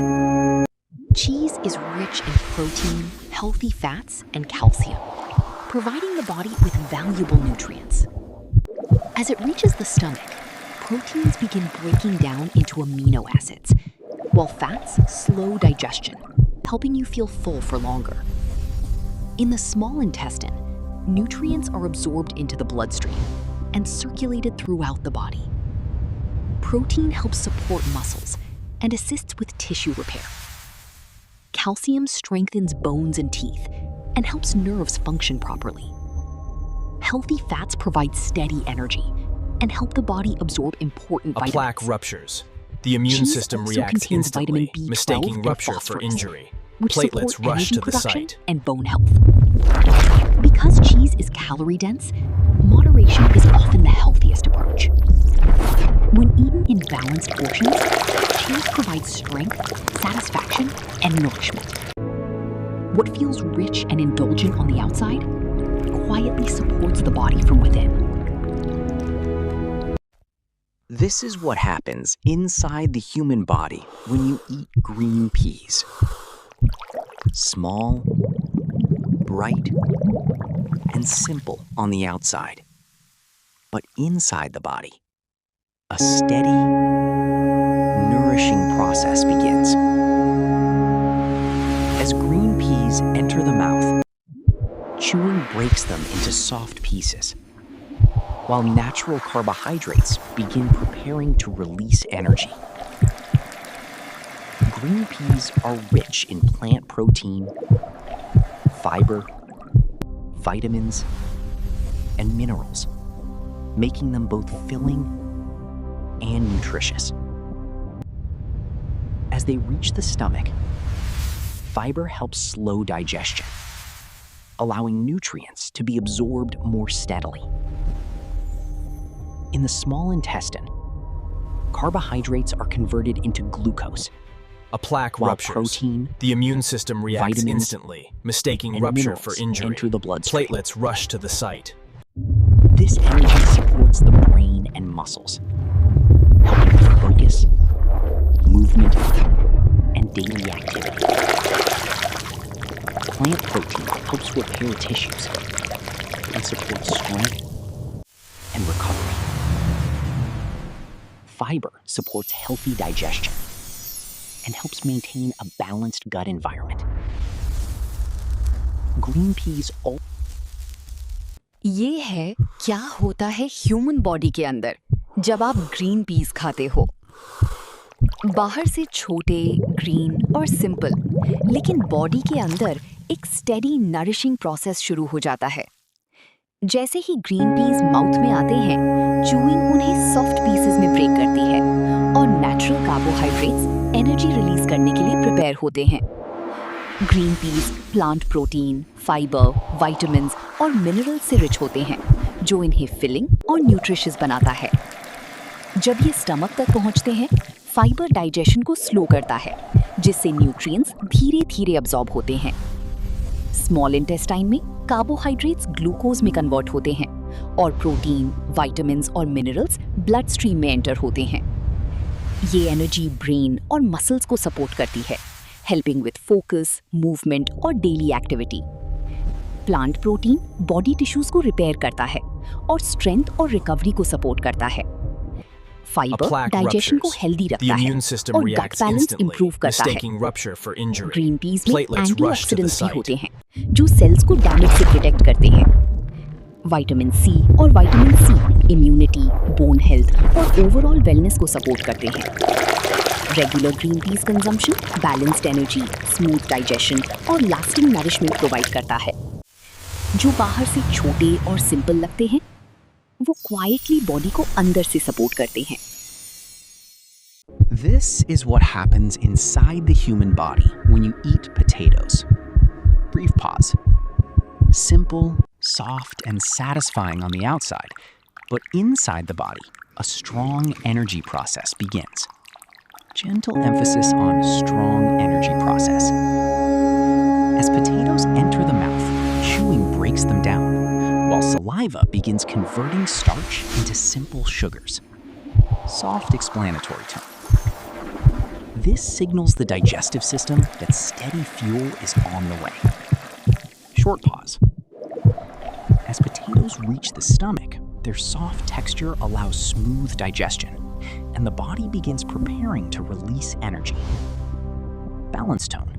A: Cheese is rich in protein, healthy fats, and calcium, providing the body with valuable nutrients. As it reaches the stomach, proteins begin breaking down into amino acids, while fats slow digestion, helping you feel full for longer. In the small intestine, nutrients are absorbed into the bloodstream and circulated throughout the body. Protein helps support muscles and assists with tissue repair. Calcium strengthens bones and teeth and helps nerves function properly. Healthy fats provide steady energy and help the body absorb important vitamins.
B: A plaque ruptures. The immune
A: Cheese
B: system
A: also
B: reacts
A: contains
B: instantly,
A: vitamin B12
B: mistaking
A: and
B: rupture for
A: phosphorus,
B: injury.
A: which
B: Platelets
A: support
B: rush
A: energy
B: to the
A: production
B: site.
A: and bone health. Because cheese is calorie dense, moderation is often the healthiest approach. When eaten in balanced portions, cheese provides strength, satisfaction, and nourishment. What feels rich and indulgent on the outside quietly supports the body from within.
C: This is what happens inside the human body when you eat green peas. Small, bright, and simple on the outside. But inside the body, a steady, nourishing process begins. As green peas enter the mouth, chewing breaks them into soft pieces, while natural carbohydrates begin preparing to release energy. Green peas are rich in plant protein, fiber, vitamins, and minerals, making them both filling and nutritious. As they reach the stomach, fiber helps slow digestion, allowing nutrients to be absorbed more steadily. In the small intestine, carbohydrates are converted into glucose.
B: A plaque
C: while
B: ruptures.
C: protein,
B: The immune system reacts
C: vitamins,
B: instantly, mistaking
C: and
B: rupture for
C: minerals
B: injury.
C: enter the bloodstream.
B: Platelets rush to the site.
C: This energy supports the brain and muscles, helping with focus, movement, and daily activity. Plant protein helps repair tissues and supports strength and recovery. Fiber supports healthy digestion and helps maintain a balanced gut environment. Green peas all
E: ये है क्या होता है human body के अंदर जब आप green peas खाते हो। बाहर से छोटे, ग्रीन और सिंपल, लेकिन बॉडी के अंदर एक स्टेडी नरिशिंग प्रोसेस शुरू हो जाता है। जैसे ही ग्रीन पीस माउथ में आते हैं, चूइंग उन्हें सॉफ्ट पीसेस में ब्रेक करती है और नेचुरल कार्बोहाइड्रेट्स एनर्जी रिलीज करने के लिए प्रिपेयर होते हैं। Green peas plant protein, fibre, vitamins और मिनरल से रिच होते हैं, जो इन्हें फिलिंग और न्यूट्रिशियस बनाता है। जब ये स्टमक तक पहुंचते हैं, फाइबर डाइजेशन को स्लो करता है, जिससे न्यूट्रिएंट्स धीरे-धीरे अब्सॉर्ब होते हैं। स्मॉल इंटेस्टाइन में कार्बोहाइड्रेट्स ग्लूकोज में कन्वर्ट होते हैं और प्रोटीन, विटामिन्स और मिनरल्स ब्लड स्ट्रीम में एंटर होते हैं। ये एनर्जी ब्रेन और मसल्स को सपोर्ट करती है, हेल्पिंग विद फोकस, मूवमेंट और daily activity. Plant protein body tissues को रिपेयर करता है और स्ट्रेंथ और रिकवरी को सपोर्ट करता है। फाइबर डाइजेशन को हेल्दी रखता है और गट बैलेंस इंप्रूव करता है। ग्रीन पीज में एंटीऑक्सीडेंट्स भी होते हैं जो सेल्स को डैमेज से प्रोटेक्ट करते हैं। विटामिन सी और vitamin C immunity, bone health और ओवरऑल वेलनेस को सपोर्ट करते हैं। Regular green peas consumption balanced energy, smooth digestion और लास्टिंग नरिशमेंट प्रोवाइड करता है। जो बाहर से छोटे और सिंपल लगते हैं, वो क्वाइटली बॉडी को अंदर से सपोर्ट करते हैं।
F: This is what happens inside the human body when you eat potatoes. Brief pause. Simple, soft, and satisfying on the outside, but inside the body, a strong energy process begins. Gentle emphasis on strong energy process. As potatoes enter the mouth, chewing breaks them down, while saliva begins converting starch into simple sugars. Soft explanatory tone. This signals the digestive system that steady fuel is on the way. Short pause. As potatoes reach the stomach, their soft texture allows smooth digestion, and the body begins preparing to release energy. Balance tone.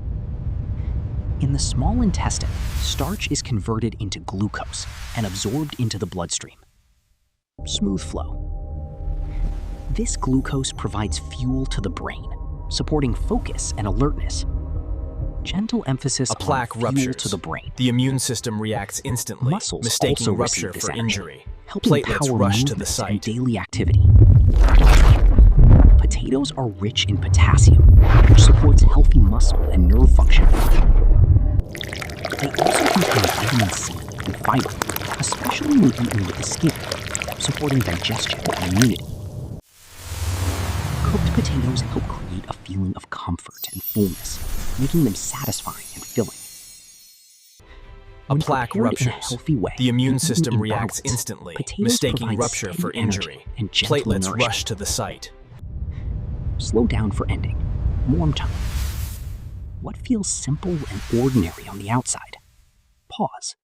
F: In the small intestine, starch is converted into glucose and absorbed into the bloodstream. Smooth flow. This glucose provides fuel to the brain, supporting focus and alertness. Gentle emphasis
B: A plaque
F: on fuel
B: ruptures.
F: to the brain.
B: The immune system reacts instantly,
F: Muscles
B: mistaking
F: also
B: rupture
F: receive this
B: for
F: energy,
B: injury.
F: helping
B: Platelets
F: power
B: rush to the
F: movements and
B: site.
F: daily activity. Potatoes are rich in potassium, which supports healthy muscle and nerve function. They also contain vitamin C and fiber, especially when eaten with the skin, supporting digestion and immunity. Cooked potatoes help create a feeling of comfort and fullness, making them satisfying and filling.
B: A
F: When
B: plaque
F: prepared in a
B: ruptures.
F: healthy way,
B: The immune
F: and eaten
B: system
F: in
B: reacts
F: balance,
B: instantly,
F: potatoes
B: mistaking
F: provide
B: rupture
F: steady
B: for
F: energy
B: injury.
F: and gentle
B: Platelets
F: nourishment.
B: rush to the site.
F: Slow down for ending. Warm tone. What feels simple and ordinary on the outside? Pause.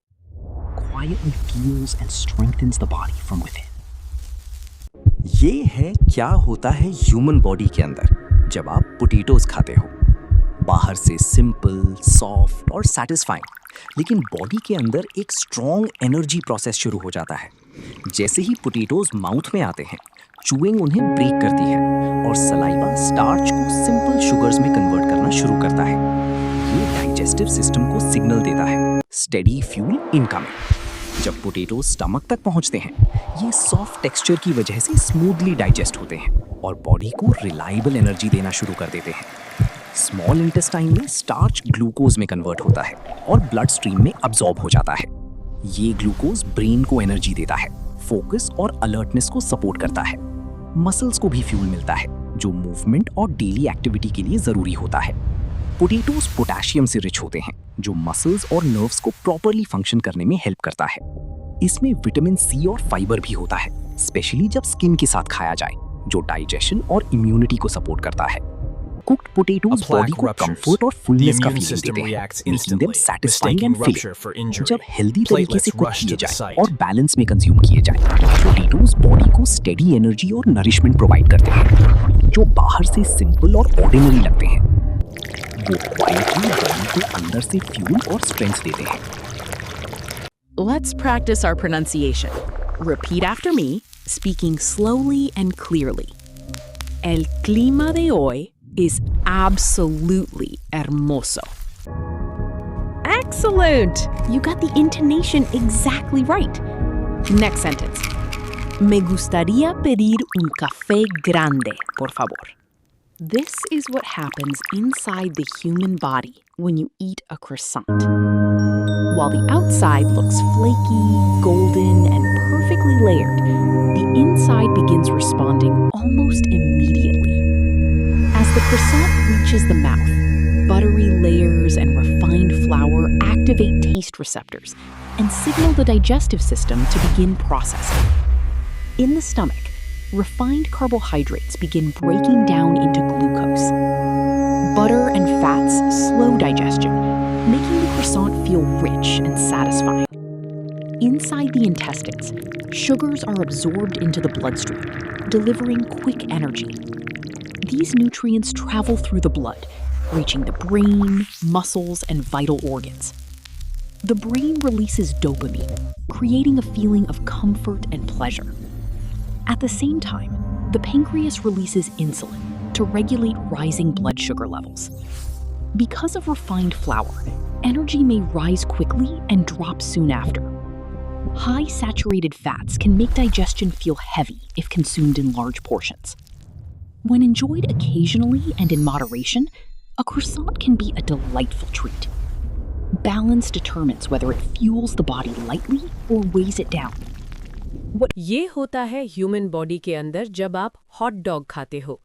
F: Quietly fuels and strengthens the body from within.
C: ये है क्या होता है human body के अंदर जब आप potatoes खाते हो। बाहर से सिंपल, सॉफ्ट और सैटिस्फाइंग, लेकिन बॉडी के अंदर एक स्ट्रॉन्ग एनर्जी प्रोसेस शुरू हो जाता है। जैसे ही पोटैटोज माउथ में आते हैं, चूइंग उन्हें ब्रेक करती है और सलाइवा स्टार्च को सिंपल शुगर्स में कन्वर्ट करना शुरू करता है। ये डाइजेस्टिव सिस्टम को सिग्नल देता है, स्टेडी फ्यूल इनकमिंग। जब पोटैटोज स्टमक तक पहुंचते हैं, ये सॉफ्ट टेक्सचर की वजह से स्मूथली डाइजेस्ट होते हैं और बॉडी को रिलायबल एनर्जी देना शुरू कर देते हैं। स्मॉल इंटेस्टाइन में स्टार्च ग्लूकोज में कन्वर्ट होता है और ब्लड स्ट्रीम में अब्सॉर्ब हो जाता है। ये ग्लूकोज ब्रेन को एनर्जी देता है, फोकस और अलर्टनेस को सपोर्ट करता है। मसल्स को भी फ्यूल मिलता है, जो मूवमेंट और डेली एक्टिविटी के लिए जरूरी होता है। पोटैटोज पोटेशियम से रिच होते हैं, जो मसल्स और नर्व्स को प्रॉपरली फंक्शन करने में हेल्प करता है। इसमें विटामिन सी और फाइबर भी होता है, स्पेशली जब स्किन के साथ खाया जाए, जो डाइजेशन और इम्यूनिटी को सपोर्ट करता है। कुक्ड पोटैटोज बॉडी को कंफर्ट और फुलनेस का फीलिंग देते हैं, making them satisfying and filling. जब हेल्दी तरीके से कुक किए जाए और बैलेंस में कंज्यूम किए जाए, पोटैटोज बॉडी को स्टेडी एनर्जी और नरिशमेंट प्रोवाइड करते हैं, जो बाहर से सिंपल और ऑर्डिनरी लगते हैं। वो क्वाइटली बॉडी को अंदर से फ्यूल और स्ट्रेंथ देते हैं।
D: Let's practice our pronunciation. Repeat after me, speaking slowly and clearly. El clima de hoy is absolutely hermoso. Excellent! You got the intonation exactly right. Next sentence. Me gustaría pedir un café grande, por favor. This is what happens inside the human body when you eat a croissant. While the outside looks flaky, golden, and perfectly layered, the inside begins responding almost immediately. As the croissant reaches the mouth, buttery layers and refined flour activate taste receptors and signal the digestive system to begin processing. In the stomach, refined carbohydrates begin breaking down into glucose. Butter and fats slow digestion, making the croissant feel rich and satisfying. Inside the intestines, sugars are absorbed into the bloodstream, delivering quick energy. These nutrients travel through the blood, reaching the brain, muscles, and vital organs. The brain releases dopamine, creating a feeling of comfort and pleasure. At the same time, the pancreas releases insulin to regulate rising blood sugar levels. Because of refined flour, energy may rise quickly and drop soon after. High saturated fats can make digestion feel heavy if consumed in large portions. When enjoyed occasionally and in moderation, a croissant can be a delightful treat. Balance determines whether it fuels the body lightly or weighs it down.
L: ये होता है human body के अंदर जब आप hot dog खाते हो।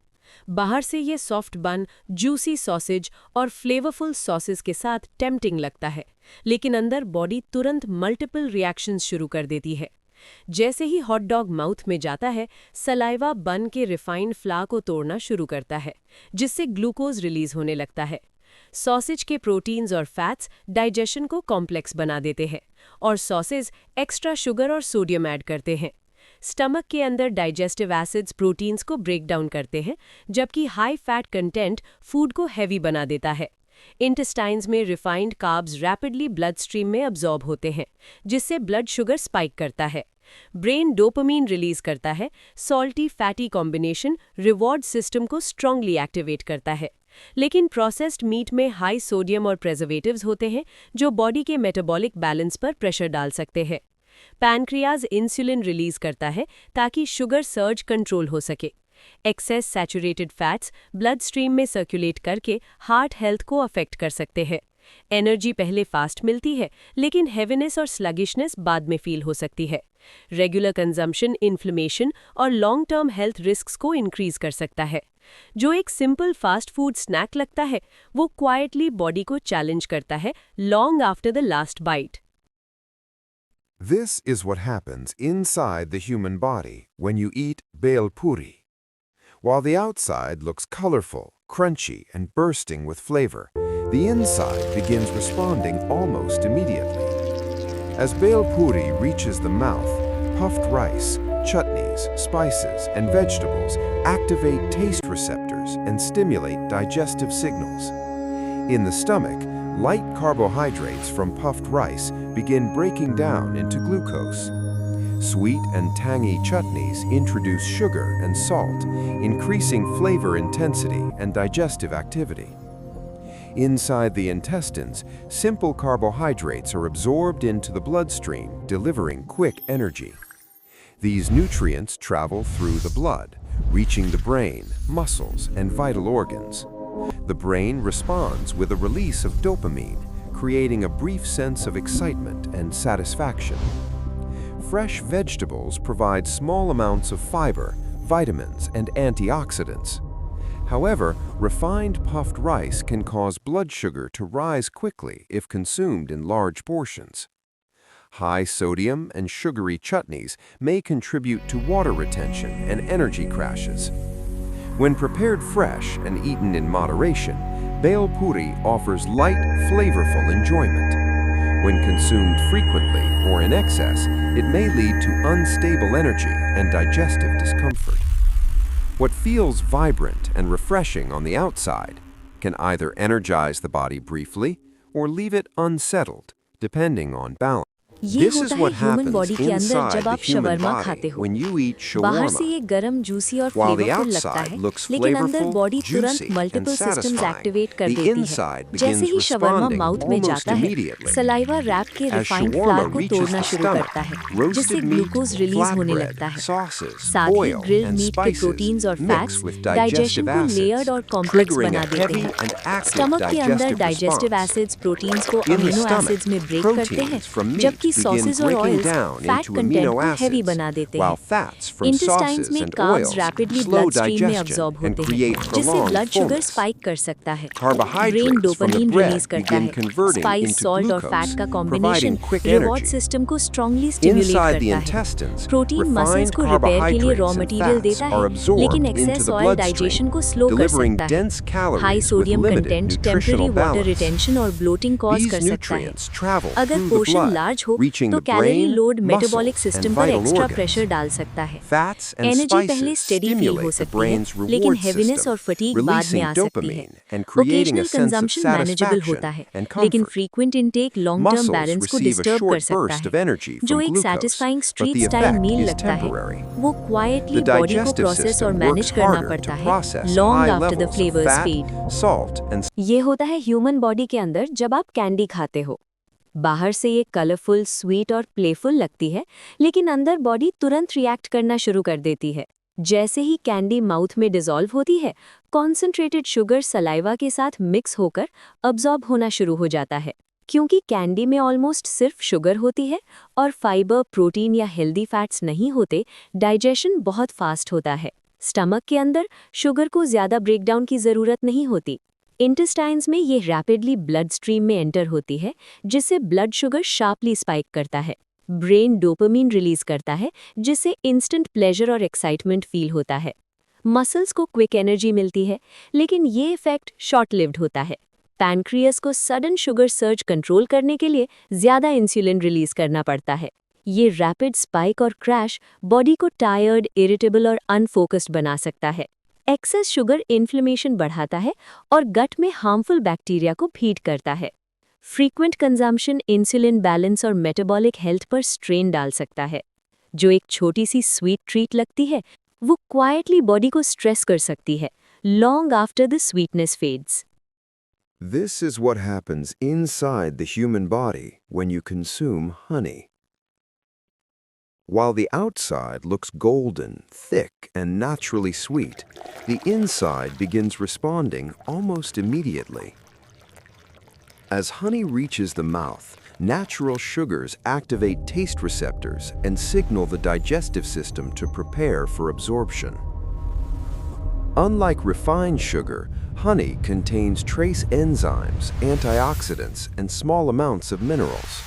L: बाहर से ये सॉफ्ट बन, जूसी सॉसेज और फ्लेवरफुल सॉसेस के साथ टेम्पटिंग लगता है, लेकिन अंदर बॉडी तुरंत मल्टीपल रिएक्शंस शुरू कर देती है। जैसे ही हॉट डॉग माउथ में जाता है, सलाइवा बन के रिफाइंड फ्लावर को तोड़ना शुरू करता है, जिससे ग्लूकोज रिलीज होने लगता है। सॉसेज के प्रोटीन्स और फैट्स डाइजेशन को कॉम्प्लेक्स बना देते हैं और सॉसेज एक्स्ट्रा शुगर और सोडियम ऐड करते हैं। स्टमक के अंदर डाइजेस्टिव एसिड्स प्रोटीन्स को ब्रेक डाउन करते हैं, जबकि हाई फैट कंटेंट फूड को हैवी बना देता है। इंटेस्टाइन्स में refined carbs rapidly blood stream में अब्जॉर्ब होते हैं, जिससे ब्लड शुगर स्पाइक करता है। ब्रेन डोपामीन रिलीज करता है। Salty fatty combination reward system को स्ट्रांगली एक्टिवेट करता है। लेकिन प्रोसेस्ड मीट में हाई सोडियम और प्रेजर्वेटिव्स होते हैं, जो बॉडी के मेटाबॉलिक बैलेंस पर प्रेशर डाल सकते हैं। पैनक्रियाज इंसुलिन रिलीज करता है ताकि शुगर सर्ज कंट्रोल हो सके। Excess saturated fats blood stream में सर्कुलेट करके हार्ट हेल्थ को अफेक्ट कर सकते हैं। एनर्जी पहले फास्ट मिलती है, लेकिन हेवीनेस और स्लगिशनेस बाद में फील हो सकती है। रेगुलर कंजम्पशन इन्फ्लेमेशन और लॉन्ग टर्म हेल्थ रिस्क्स को इंक्रीज कर सकता है। जो एक सिंपल फास्ट फूड स्नैक लगता है, वो क्वाइटली बॉडी को चैलेंज करता है long after the last bite.
M: This is what happens inside the human body when you eat bhel puri. While the outside looks colorful, crunchy, and bursting with flavor, the inside begins responding almost immediately. As bhel puri reaches the mouth, puffed rice, chutneys, spices, and vegetables activate taste receptors and stimulate digestive signals. In the stomach, light carbohydrates from puffed rice begin breaking down into glucose. Sweet and tangy chutneys introduce sugar and salt, increasing flavor intensity and digestive activity. Inside the intestines, simple carbohydrates are absorbed into the bloodstream, delivering quick energy. These nutrients travel through the blood, reaching the brain, muscles, and vital organs. The brain responds with a release of dopamine, creating a brief sense of excitement and satisfaction. Fresh vegetables provide small amounts of fiber, vitamins, and antioxidants. However, refined puffed rice can cause blood sugar to rise quickly if consumed in large portions. High sodium and sugary chutneys may contribute to water retention and energy crashes. When prepared fresh and eaten in moderation, bhel puri offers light, flavorful enjoyment. When consumed frequently or in excess, it may lead to unstable energy and digestive discomfort. What feels vibrant and refreshing on the outside can either energize the body briefly or leave it unsettled, depending on balance.
E: ये होता है human body के अंदर जब आप shawarma खाते हो। बाहर से ये गरम, जूसी और फ्लेवरफुल लगता है, लेकिन अंदर बॉडी तुरंत मल्टीपल सिस्टम्स एक्टिवेट कर देती है। जैसे ही शवरमा माउथ में जाता है, सलाइवा रैप के रिफाइंड फ्लावर को तोड़ना शुरू करता है, जिससे ग्लूकोज रिलीज होने लगता है। साथ ही ग्रिल्ड मीट के प्रोटीन्स और फैट्स डाइजेशन को लेयर्ड और कॉम्प्लेक्स बना देते हैं। स्टमक के अंदर डाइजेस्टिव एसिड्स प्रोटीन्स को अमीनो एसिड्स में ब्रेक करते हैं, जबकि
D: क्योंकि
M: begin
D: सॉसेज और
M: breaking
D: oils
M: down
D: fat
M: into
D: content
M: amino
D: को हैवी
M: acids,
D: बना देते
M: while
D: हैं।
M: fats from
D: इंटेस्टाइन्स
M: sauces
D: में
M: and
D: carbs
M: oils
D: rapidly
M: slow
D: blood stream में
M: digestion
D: अब्जॉर्ब
M: and
D: होते
M: create
D: हैं, जिससे
M: prolonged
D: blood sugar
M: fullness.
D: Spike कर सकता है। Brain
M: Carbohydrates from the
D: dopamine
M: bread
D: release करता
M: begin
D: है।
M: converting
D: स्पाइस,
M: into
D: सॉल्ट और
M: glucose,
D: फैट का combination
M: providing quick
D: reward
M: energy.
D: System को स्ट्रांगली स्टिमुलेट
M: Inside the
D: करता है।
M: intestines,
D: प्रोटीन मसल्स
M: refined
D: को रिपेयर के लिए raw
M: carbohydrates and
D: material
M: fats
D: देता
M: are
D: है,
M: absorbed
D: लेकिन
M: into
D: एक्सेस
M: the
D: ऑयल डाइजेशन
M: bloodstream,
D: को स्लो कर
M: delivering
D: सकता है।
M: dense calories
D: high
M: with
D: sodium
M: limited
D: content temporary
M: nutritional
D: water
M: balance.
D: Retention और ब्लोटिंग कॉज
M: These
D: कर सकता है।
M: nutrients travel
D: अगर
M: through the
D: portion
M: blood,
D: large हो
M: reaching
D: तो
M: the
D: calorie
M: brain,
D: load metabolic
M: muscles,
D: system
M: and
D: पर
M: vital
D: extra
M: organs.
D: Pressure डाल सकता है।
M: Fats and
D: एनर्जी पहले
M: spices
D: स्टेडी फील हो
M: stimulate the
D: सकती है,
M: brain's
D: लेकिन
M: reward
D: हेवीनेस
M: system,
D: और फटीग बाद में
M: releasing
D: आ सकती है।
M: dopamine and creating
D: occasional
M: a sense of
D: consumption manageable होता
M: satisfaction
D: है,
M: and
D: लेकिन
M: comfort.
D: Frequent intake long term
M: Muscles
D: balance को
M: receive a
D: डिस्टर्ब कर
M: short
D: सकता
M: burst of
D: है।
M: energy
D: जो
M: from
D: एक
M: glucose,
D: satisfying
M: but
D: street
M: the
D: style
M: effect
D: meal
M: is
D: लगता है,
M: temporary.
D: वो क्वाइटली
M: The
D: बॉडी को
M: digestive
D: प्रोसेस और
M: system
D: मैनेज
M: works
D: करना
M: harder
D: पड़ता
M: to
D: है
M: process
D: long
M: high
D: after the
M: levels of
D: flavours
M: fat,
D: fade.
M: salt, and
D: ये होता है ह्यूमन बॉडी के अंदर जब आप कैंडी खाते हो। बाहर से ये कलरफुल, स्वीट और प्लेफुल लगती है, लेकिन अंदर बॉडी तुरंत रिएक्ट करना शुरू कर देती है। जैसे ही कैंडी माउथ में डिसॉल्व होती है, कॉन्सेंट्रेटेड शुगर सलाइवा के साथ मिक्स होकर अब्जॉर्ब होना शुरू हो जाता है। क्योंकि कैंडी में ऑलमोस्ट सिर्फ शुगर होती है और फाइबर, प्रोटीन या हेल्दी फैट्स नहीं होते, डाइजेशन बहुत फास्ट होता है। स्टमक के अंदर शुगर को ज़्यादा ब्रेकडाउन की ज़रूरत नहीं होती। इंटेस्टाइन्स में ये रैपिडली ब्लड स्ट्रीम में एंटर होती है, जिससे ब्लड शुगर शार्पली स्पाइक करता है। ब्रेन डोपामीन रिलीज करता है, जिससे इंस्टेंट प्लेजर और एक्साइटमेंट फील होता है। मसल्स को क्विक एनर्जी मिलती है, लेकिन ये इफेक्ट शॉर्ट लिव्ड होता है। पैनक्रियास को सडन शुगर सर्ज कंट्रोल करने के लिए ज़्यादा इंसुलिन रिलीज करना पड़ता है। ये रैपिड स्पाइक और क्रैश बॉडी को टायर्ड, इरिटेबल और अनफोकस्ड बना सकता है। एक्सेस शुगर इन्फ्लेमेशन बढ़ाता है और गट में हार्मफुल बैक्टीरिया को फीड करता है। फ्रीक्वेंट कंजम्पशन इंसुलिन बैलेंस और मेटाबॉलिक हेल्थ पर स्ट्रेन डाल सकता है। जो एक छोटी सी स्वीट ट्रीट लगती है, वो क्वाइटली बॉडी को स्ट्रेस कर सकती है, long after the sweetness fades.
M: This is what happens inside the human body when you consume honey. While the outside looks golden, thick, and naturally sweet, the inside begins responding almost immediately. As honey reaches the mouth, natural sugars activate taste receptors and signal the digestive system to prepare for absorption. Unlike refined sugar, honey contains trace enzymes, antioxidants, and small amounts of minerals.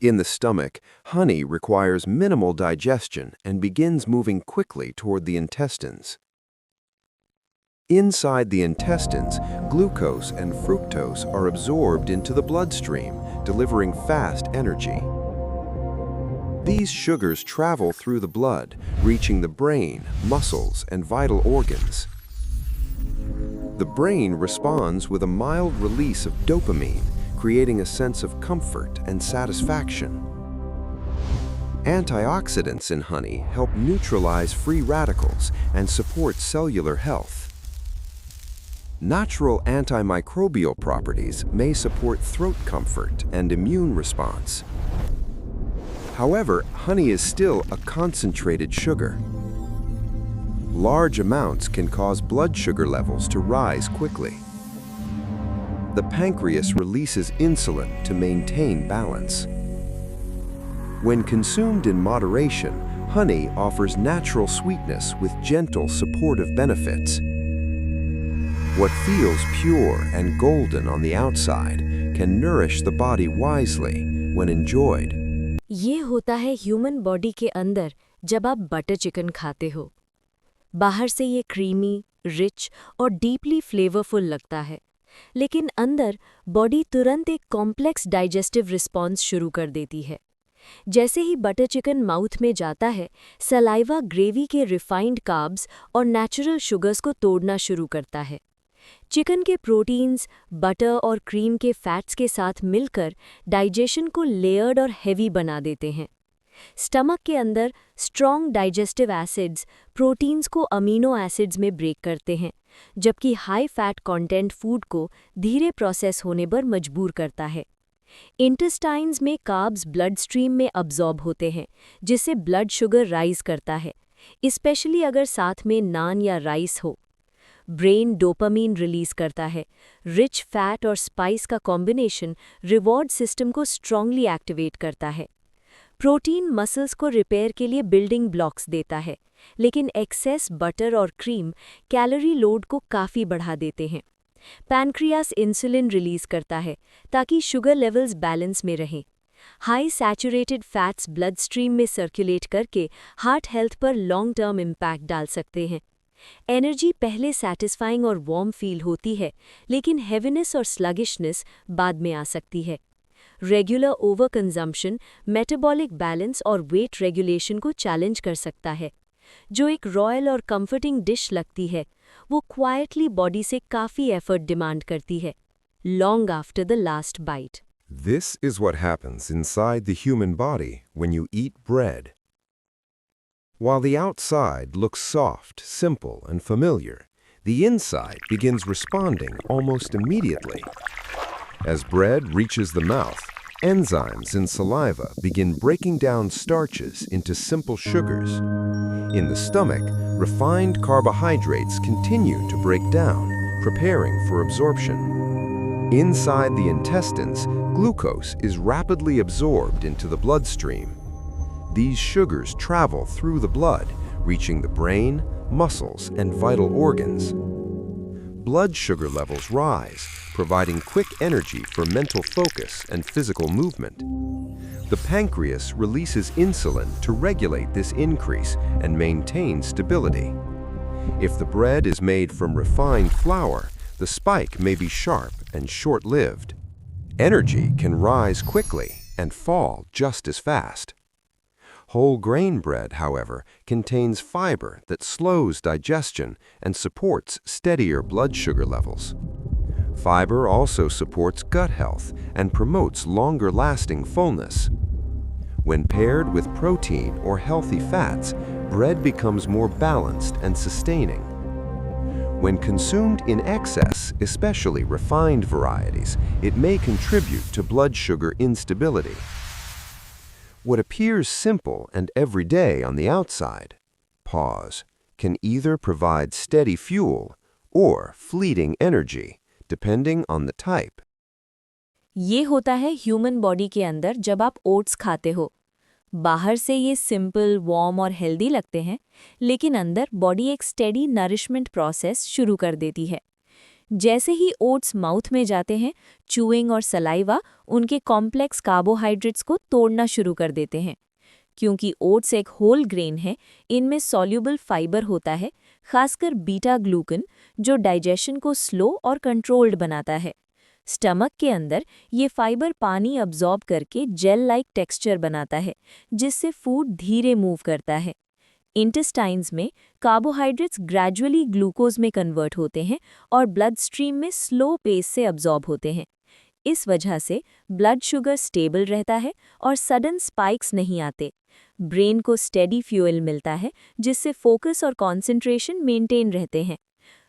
M: In the stomach, honey requires minimal digestion and begins moving quickly toward the intestines. Inside the intestines, glucose and fructose are absorbed into the bloodstream, delivering fast energy. These sugars travel through the blood, reaching the brain, muscles, and vital organs. The brain responds with a mild release of dopamine, creating a sense of comfort and satisfaction. Antioxidants in honey help neutralize free radicals and support cellular health. Natural antimicrobial properties may support throat comfort and immune response. However, honey is still a concentrated sugar. Large amounts can cause blood sugar levels to rise quickly. The pancreas releases insulin to maintain balance. When consumed in moderation, honey offers natural sweetness with gentle, supportive benefits. What feels pure and golden on the outside can nourish the body wisely when enjoyed.
D: ये होता है human body के अंदर जब आप butter chicken खाते हो। बाहर से ये क्रीमी, रिच और डीपली फ्लेवरफुल लगता है, लेकिन अंदर बॉडी तुरंत एक कॉम्प्लेक्स डाइजेस्टिव रिस्पॉन्स शुरू कर देती है। जैसे ही बटर चिकन माउथ में जाता है, सलाइवा ग्रेवी के रिफाइंड कार्ब्स और नेचुरल शुगर्स को तोड़ना शुरू करता है। चिकन के प्रोटीन्स, बटर और क्रीम के फैट्स के साथ मिलकर डाइजेशन को लेयर्ड और हेवी बना देते हैं। स्टमक के अंदर स्ट्रॉन्ग डाइजेस्टिव एसिड्स प्रोटीन्स को अमीनो एसिड्स में ब्रेक करते हैं, जबकि हाई फैट कंटेंट फूड को धीरे प्रोसेस होने पर मजबूर करता है। इंटेस्टाइन्स में कार्ब्स ब्लड स्ट्रीम में अब्जॉर्ब होते हैं, जिससे ब्लड शुगर राइज करता है, स्पेशली अगर साथ में नान या राइस हो।
L: ब्रेन डोपामीन रिलीज करता है। रिच फैट और स्पाइस का कॉम्बिनेशन रिवॉर्ड सिस्टम को स्ट्रांगली एक्टिवेट करता है। प्रोटीन मसल्स को रिपेयर के लिए बिल्डिंग ब्लॉक्स देता है, लेकिन एक्सेस बटर और क्रीम कैलोरी लोड को काफ़ी बढ़ा देते हैं। पैनक्रियास इंसुलिन रिलीज करता है ताकि शुगर लेवल्स बैलेंस में रहें। High saturated fats blood stream में सर्कुलेट करके हार्ट हेल्थ पर लॉन्ग टर्म इम्पैक्ट डाल सकते हैं। एनर्जी पहले सैटिस्फाइंग और वार्म फील होती है, लेकिन हेवीनेस और स्लगिशनेस बाद में आ सकती है। Regular over consumption metabolic balance और वेट रेगुलेशन को चैलेंज कर सकता है। जो एक रॉयल और कंफर्टिंग डिश लगती है, वो क्वाइटली बॉडी से काफ़ी एफर्ट डिमांड करती है, long after the last bite.
M: This is what happens inside the human body when you eat bread. While the outside looks soft, simple, and familiar, the inside begins responding almost immediately. As bread reaches the mouth, enzymes in saliva begin breaking down starches into simple sugars. In the stomach, refined carbohydrates continue to break down, preparing for absorption. Inside the intestines, glucose is rapidly absorbed into the bloodstream. These sugars travel through the blood, reaching the brain, muscles, and vital organs. Blood sugar levels rise, providing quick energy for mental focus and physical movement. The pancreas releases insulin to regulate this increase and maintain stability. If the bread is made from refined flour, the spike may be sharp and short-lived. Energy can rise quickly and fall just as fast. Whole grain bread, however, contains fiber that slows digestion and supports steadier blood sugar levels. Fiber also supports gut health and promotes longer-lasting fullness. When paired with protein or healthy fats, bread becomes more balanced and sustaining. When consumed in excess, especially refined varieties, it may contribute to blood sugar instability. What appears simple and everyday on the outside, can either provide steady fuel or fleeting energy, depending on the type.
L: ये होता है human body के अंदर जब आप oats खाते हो। बाहर से ये सिंपल, वार्म और हेल्दी लगते हैं, लेकिन अंदर बॉडी एक स्टेडी नरिशमेंट प्रोसेस शुरू कर देती है। जैसे ही ओट्स माउथ में जाते हैं, चूइंग और सलाइवा उनके कॉम्प्लेक्स कार्बोहाइड्रेट्स को तोड़ना शुरू कर देते हैं। क्योंकि ओट्स एक होल ग्रेन है, इनमें सॉल्यूबल फाइबर होता है, खासकर बीटा ग्लूकन, जो डाइजेशन को स्लो और कंट्रोल्ड बनाता है। स्टमक के अंदर ये फाइबर पानी अब्जॉर्ब करके जेल लाइक टेक्सचर बनाता है, जिससे फूड धीरे मूव करता है। इंटेस्टाइन्स में कार्बोहाइड्रेट्स ग्रेजुअली ग्लूकोज में कन्वर्ट होते हैं और ब्लड स्ट्रीम में स्लो पेस से अब्जॉर्ब होते हैं। इस वजह से ब्लड शुगर स्टेबल रहता है और सडन स्पाइक्स नहीं आते। ब्रेन को स्टेडी फ्यूल मिलता है, जिससे फोकस और कॉन्सेंट्रेशन मेंटेन रहते हैं।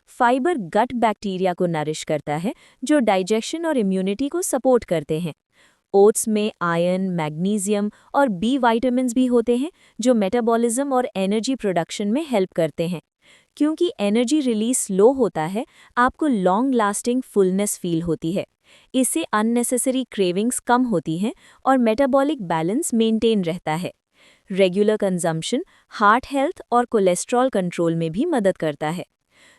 L: फाइबर गट बैक्टीरिया को नरिश करता है, जो डाइजेशन और इम्यूनिटी को सपोर्ट करते हैं। ओट्स में आयरन, मैग्नीशियम और बी विटामिन्स भी होते हैं, जो मेटाबॉलिज्म और एनर्जी प्रोडक्शन में हेल्प करते हैं। क्योंकि एनर्जी रिलीज स्लो होता है, आपको लॉन्ग लास्टिंग फुलनेस फील होती है। इससे अननेसेसरी क्रेविंग्स कम होती हैं और मेटाबॉलिक बैलेंस मेंटेन रहता है। रेगुलर कंजम्पशन हार्ट हेल्थ और कोलेस्ट्रॉल कंट्रोल में भी मदद करता है।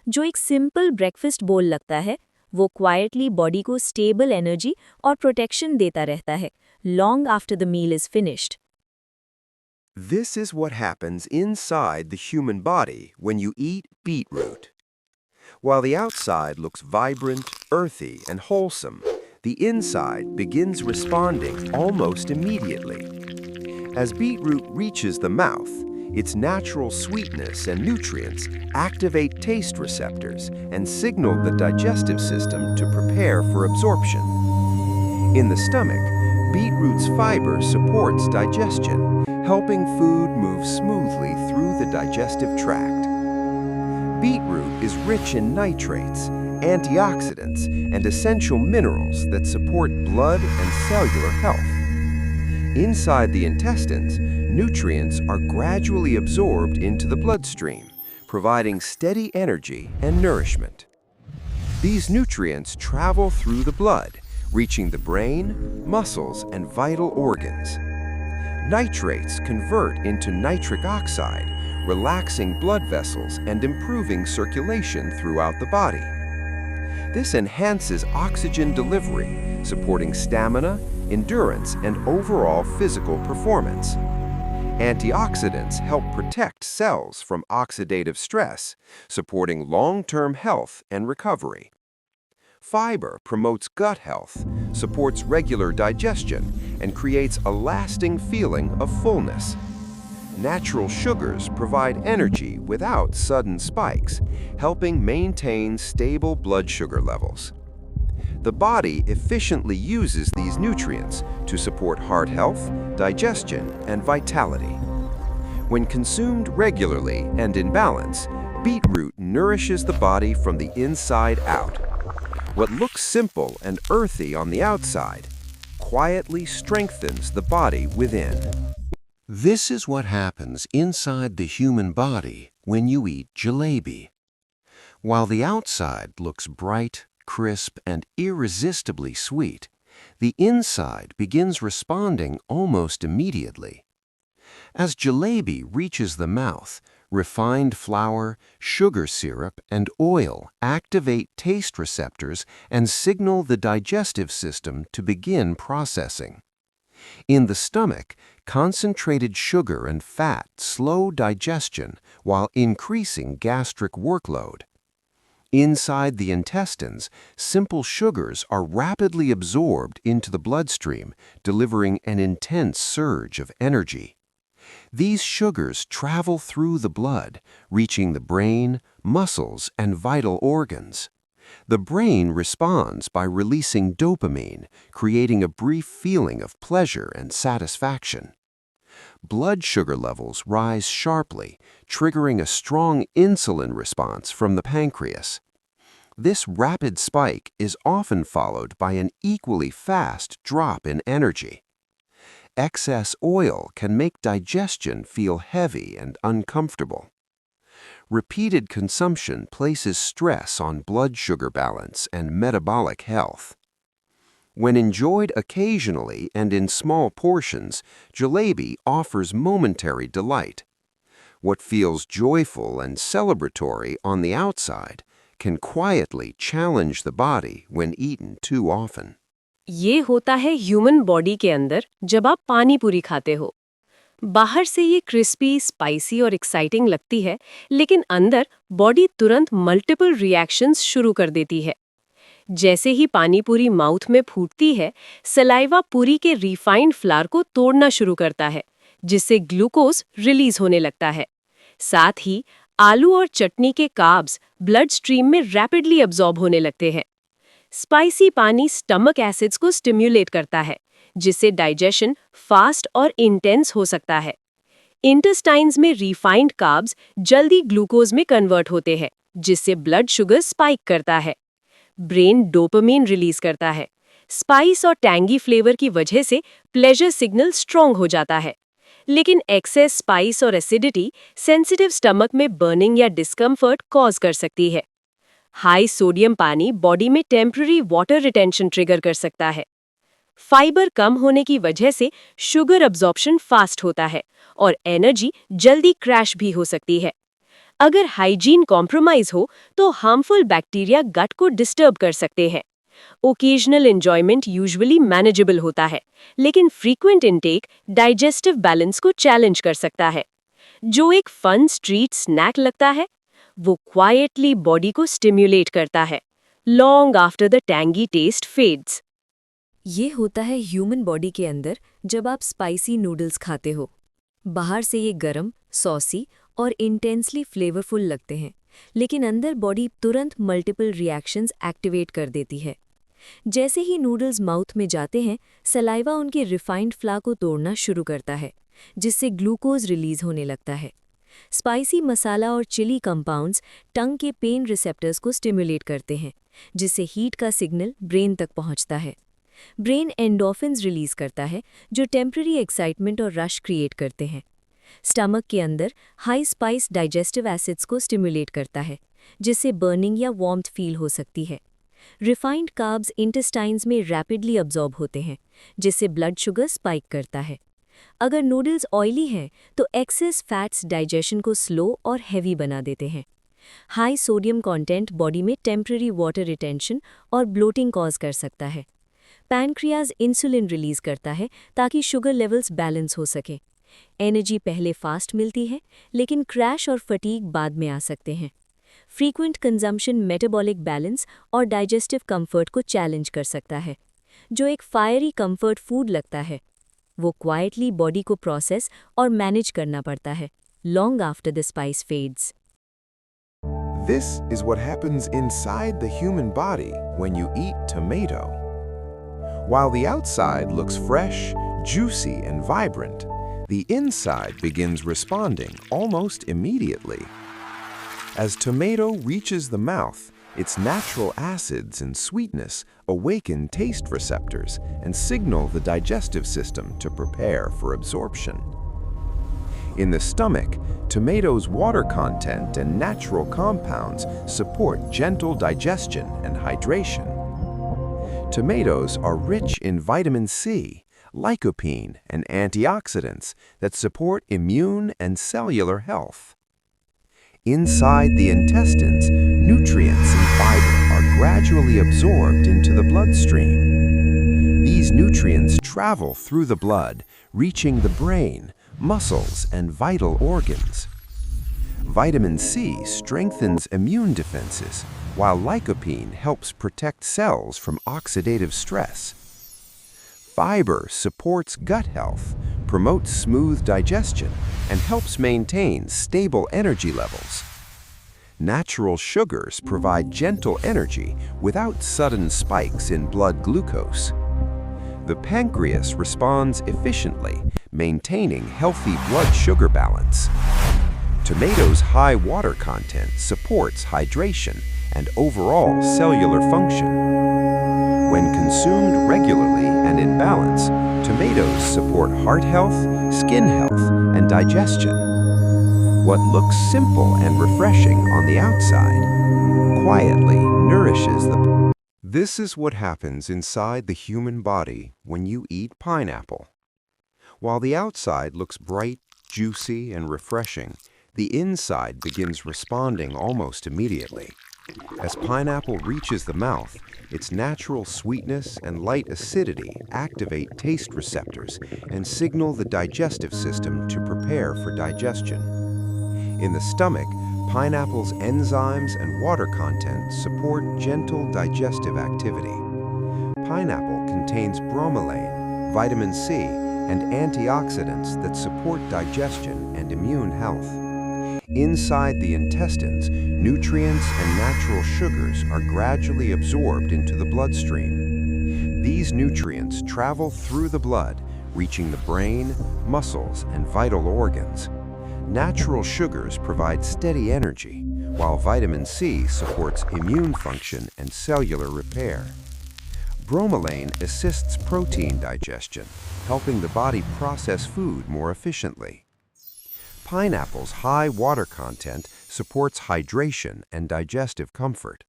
L: जो एक सिंपल ब्रेकफास्ट बोल लगता है, वो क्वाइटली बॉडी को स्टेबल एनर्जी और प्रोटेक्शन देता रहता है, long after the meal is finished.
M: This is what happens inside the human body when you eat beetroot. While the outside looks vibrant, earthy, and wholesome, the inside begins responding almost immediately. As beetroot reaches the mouth, its natural sweetness and nutrients activate taste receptors and signal the digestive system to prepare for absorption. In the stomach, beetroot's fiber supports digestion, helping food move smoothly through the digestive tract. Beetroot is rich in nitrates, antioxidants, and essential minerals that support blood and cellular health. Inside the intestines, nutrients are gradually absorbed into the bloodstream, providing steady energy and nourishment. These nutrients travel through the blood, reaching the brain, muscles, and vital organs. Nitrates convert into nitric oxide, relaxing blood vessels and improving circulation throughout the body. This enhances oxygen delivery, supporting stamina, endurance, and overall physical performance. Antioxidants help protect cells from oxidative stress, supporting long-term health and recovery. Fiber promotes gut health, supports regular digestion, and creates a lasting feeling of fullness. Natural sugars provide energy without sudden spikes, helping maintain stable blood sugar levels. The body efficiently uses these nutrients to support heart health, digestion, and vitality. When consumed regularly and in balance, beetroot nourishes the body from the inside out. What looks simple and earthy on the outside quietly strengthens the body within.
N: This is what happens inside the human body when you eat jalebi. While the outside looks bright, crisp, and irresistibly sweet, the inside begins responding almost immediately. As jalebi reaches the mouth, refined flour, sugar syrup, and oil activate taste receptors and signal the digestive system to begin processing. In the stomach, concentrated sugar and fat slow digestion while increasing gastric workload. Inside the intestines, simple sugars are rapidly absorbed into the bloodstream, delivering an intense surge of energy. These sugars travel through the blood, reaching the brain, muscles, and vital organs. The brain responds by releasing dopamine, creating a brief feeling of pleasure and satisfaction. Blood sugar levels rise sharply, triggering a strong insulin response from the pancreas. This rapid spike is often followed by an equally fast drop in energy. Excess oil can make digestion feel heavy and uncomfortable. Repeated consumption places stress on blood sugar balance and metabolic health. When enjoyed occasionally and in small portions, jalebi offers momentary delight. What feels joyful and celebratory on the outside can quietly challenge the body when eaten too often.
L: ये होता है human body के अंदर जब आप पानी पूरी खाते हो। बाहर से ये क्रिस्पी, स्पाइसी और एक्साइटिंग लगती है, लेकिन अंदर बॉडी तुरंत मल्टीपल रिएक्शंस शुरू कर देती है। जैसे ही पानी पूरी माउथ में फूटती है, सलाइवा पूरी के रिफाइंड फ्लावर को तोड़ना शुरू करता है, जिससे ग्लूकोज रिलीज होने लगता है। साथ ही आलू और चटनी के कार्ब्स ब्लड स्ट्रीम में रैपिडली अब्जॉर्ब होने लगते हैं। स्पाइसी पानी स्टमक एसिड्स को स्टिम्युलेट करता है, जिससे डाइजेशन फास्ट और इंटेंस हो सकता है। इंटेस्टाइन्स में रिफाइंड कार्ब्स जल्दी ग्लूकोज में कन्वर्ट होते हैं, जिससे ब्लड शुगर स्पाइक करता है। ब्रेन डोपामिन रिलीज करता है। स्पाइस और टैंगी फ्लेवर की वजह से प्लेजर सिग्नल स्ट्रॉन्ग हो जाता है। लेकिन एक्सेस स्पाइस और एसिडिटी सेंसिटिव स्टमक में बर्निंग या डिस्कम्फर्ट कॉज कर सकती है। हाई सोडियम पानी बॉडी में टेम्पररी वाटर रिटेंशन ट्रिगर कर सकता है। फाइबर कम होने की वजह से शुगर अब्जॉर्प्शन फास्ट होता है और एनर्जी जल्दी क्रैश भी हो सकती है। अगर हाइजीन कॉम्प्रोमाइज हो तो हार्मफुल बैक्टीरिया गट को डिस्टर्ब कर सकते हैं। ओकेजनल एंजॉयमेंट यूजुअली मैनेजेबल होता है, लेकिन फ्रीक्वेंट इंटेक डाइजेस्टिव बैलेंस को चैलेंज कर सकता है। जो एक फन स्ट्रीट स्नैक लगता है, वो क्वाइटली बॉडी को स्टिम्युलेट करता है, long after the tangy taste fades.
E: ये होता है ह्यूमन बॉडी के अंदर जब आप स्पाइसी नूडल्स खाते हो। बाहर से ये गरम, सॉसी और इंटेंसली फ्लेवरफुल लगते हैं, लेकिन अंदर बॉडी तुरंत मल्टीपल रिएक्शंस एक्टिवेट कर देती है। जैसे ही नूडल्स माउथ में जाते हैं, सलाइवा उनके रिफाइंड फ्ला को तोड़ना शुरू करता है, जिससे ग्लूकोज रिलीज होने लगता है। स्पाइसी मसाला और चिली कंपाउंड्स टंग के पेन रिसेप्टर्स को स्टिमुलेट करते हैं, जिससे हीट का सिग्नल ब्रेन तक पहुंचता है। ब्रेन एंडोर्फिन्स रिलीज करता है, जो टेम्पररी एक्साइटमेंट और रश क्रिएट करते हैं। स्टमक के अंदर हाई स्पाइस डाइजेस्टिव एसिड्स को स्टिमुलेट करता है, जिससे बर्निंग या वार्मथ फील हो सकती है। रिफाइंड कार्ब्स इंटेस्टाइन्स में रैपिडली अब्जॉर्ब होते हैं, जिससे ब्लड शुगर स्पाइक करता है। अगर नूडल्स ऑयली हैं तो एक्सेस फैट्स डाइजेशन को स्लो और हैवी बना देते हैं। हाई सोडियम कंटेंट बॉडी में टेम्पररी वाटर रिटेंशन और ब्लोटिंग कॉज कर सकता है। पैनक्रियाज इंसुलिन रिलीज करता है ताकि शुगर लेवल्स बैलेंस हो सकें। एनर्जी पहले फास्ट मिलती है, लेकिन क्रैश और फटीग बाद में आ सकते हैं। फ्रीक्वेंट कंजम्पशन मेटाबॉलिक बैलेंस और डाइजेस्टिव कंफर्ट को चैलेंज कर सकता है। जो एक फायरी कंफर्ट फूड लगता है, वो क्वाइटली बॉडी को प्रोसेस और मैनेज करना पड़ता है, long after the spice fades.
M: This is what happens inside the human body when you eat tomato. While the outside looks fresh, juicy, and vibrant, the inside begins responding almost immediately. As tomato reaches the mouth, its natural acids and sweetness awaken taste receptors and signal the digestive system to prepare for absorption. In the stomach, tomatoes' water content and natural compounds support gentle digestion and hydration. Tomatoes are rich in vitamin C, lycopene, and antioxidants that support immune and cellular health. Inside the intestines, nutrients and fiber are gradually absorbed into the bloodstream. These nutrients travel through the blood, reaching the brain, muscles, and vital organs. Vitamin C strengthens immune defenses, while lycopene helps protect cells from oxidative stress. Fiber supports gut health, promotes smooth digestion, and helps maintain stable energy levels. Natural sugars provide gentle energy without sudden spikes in blood glucose. The pancreas responds efficiently, maintaining healthy blood sugar balance. Tomatoes' high water content supports hydration and overall cellular function. When consumed regularly and in balance, tomatoes support heart health, skin health, and digestion. What looks simple and refreshing on the outside quietly nourishes the body. This is what happens inside the human body when you eat pineapple. While the outside looks bright, juicy, and refreshing, the inside begins responding almost immediately. As pineapple reaches the mouth, its natural sweetness and light acidity activate taste receptors and signal the digestive system to prepare for digestion. In the stomach, pineapple's enzymes and water content support gentle digestive activity. Pineapple contains bromelain, vitamin C, and antioxidants that support digestion and immune health. Inside the intestines, nutrients and natural sugars are gradually absorbed into the bloodstream. These nutrients travel through the blood, reaching the brain, muscles, and vital organs. Natural sugars provide steady energy, while vitamin C supports immune function and cellular repair. Bromelain assists protein digestion, helping the body process food more efficiently. Pineapple's high water content supports hydration and digestive comfort.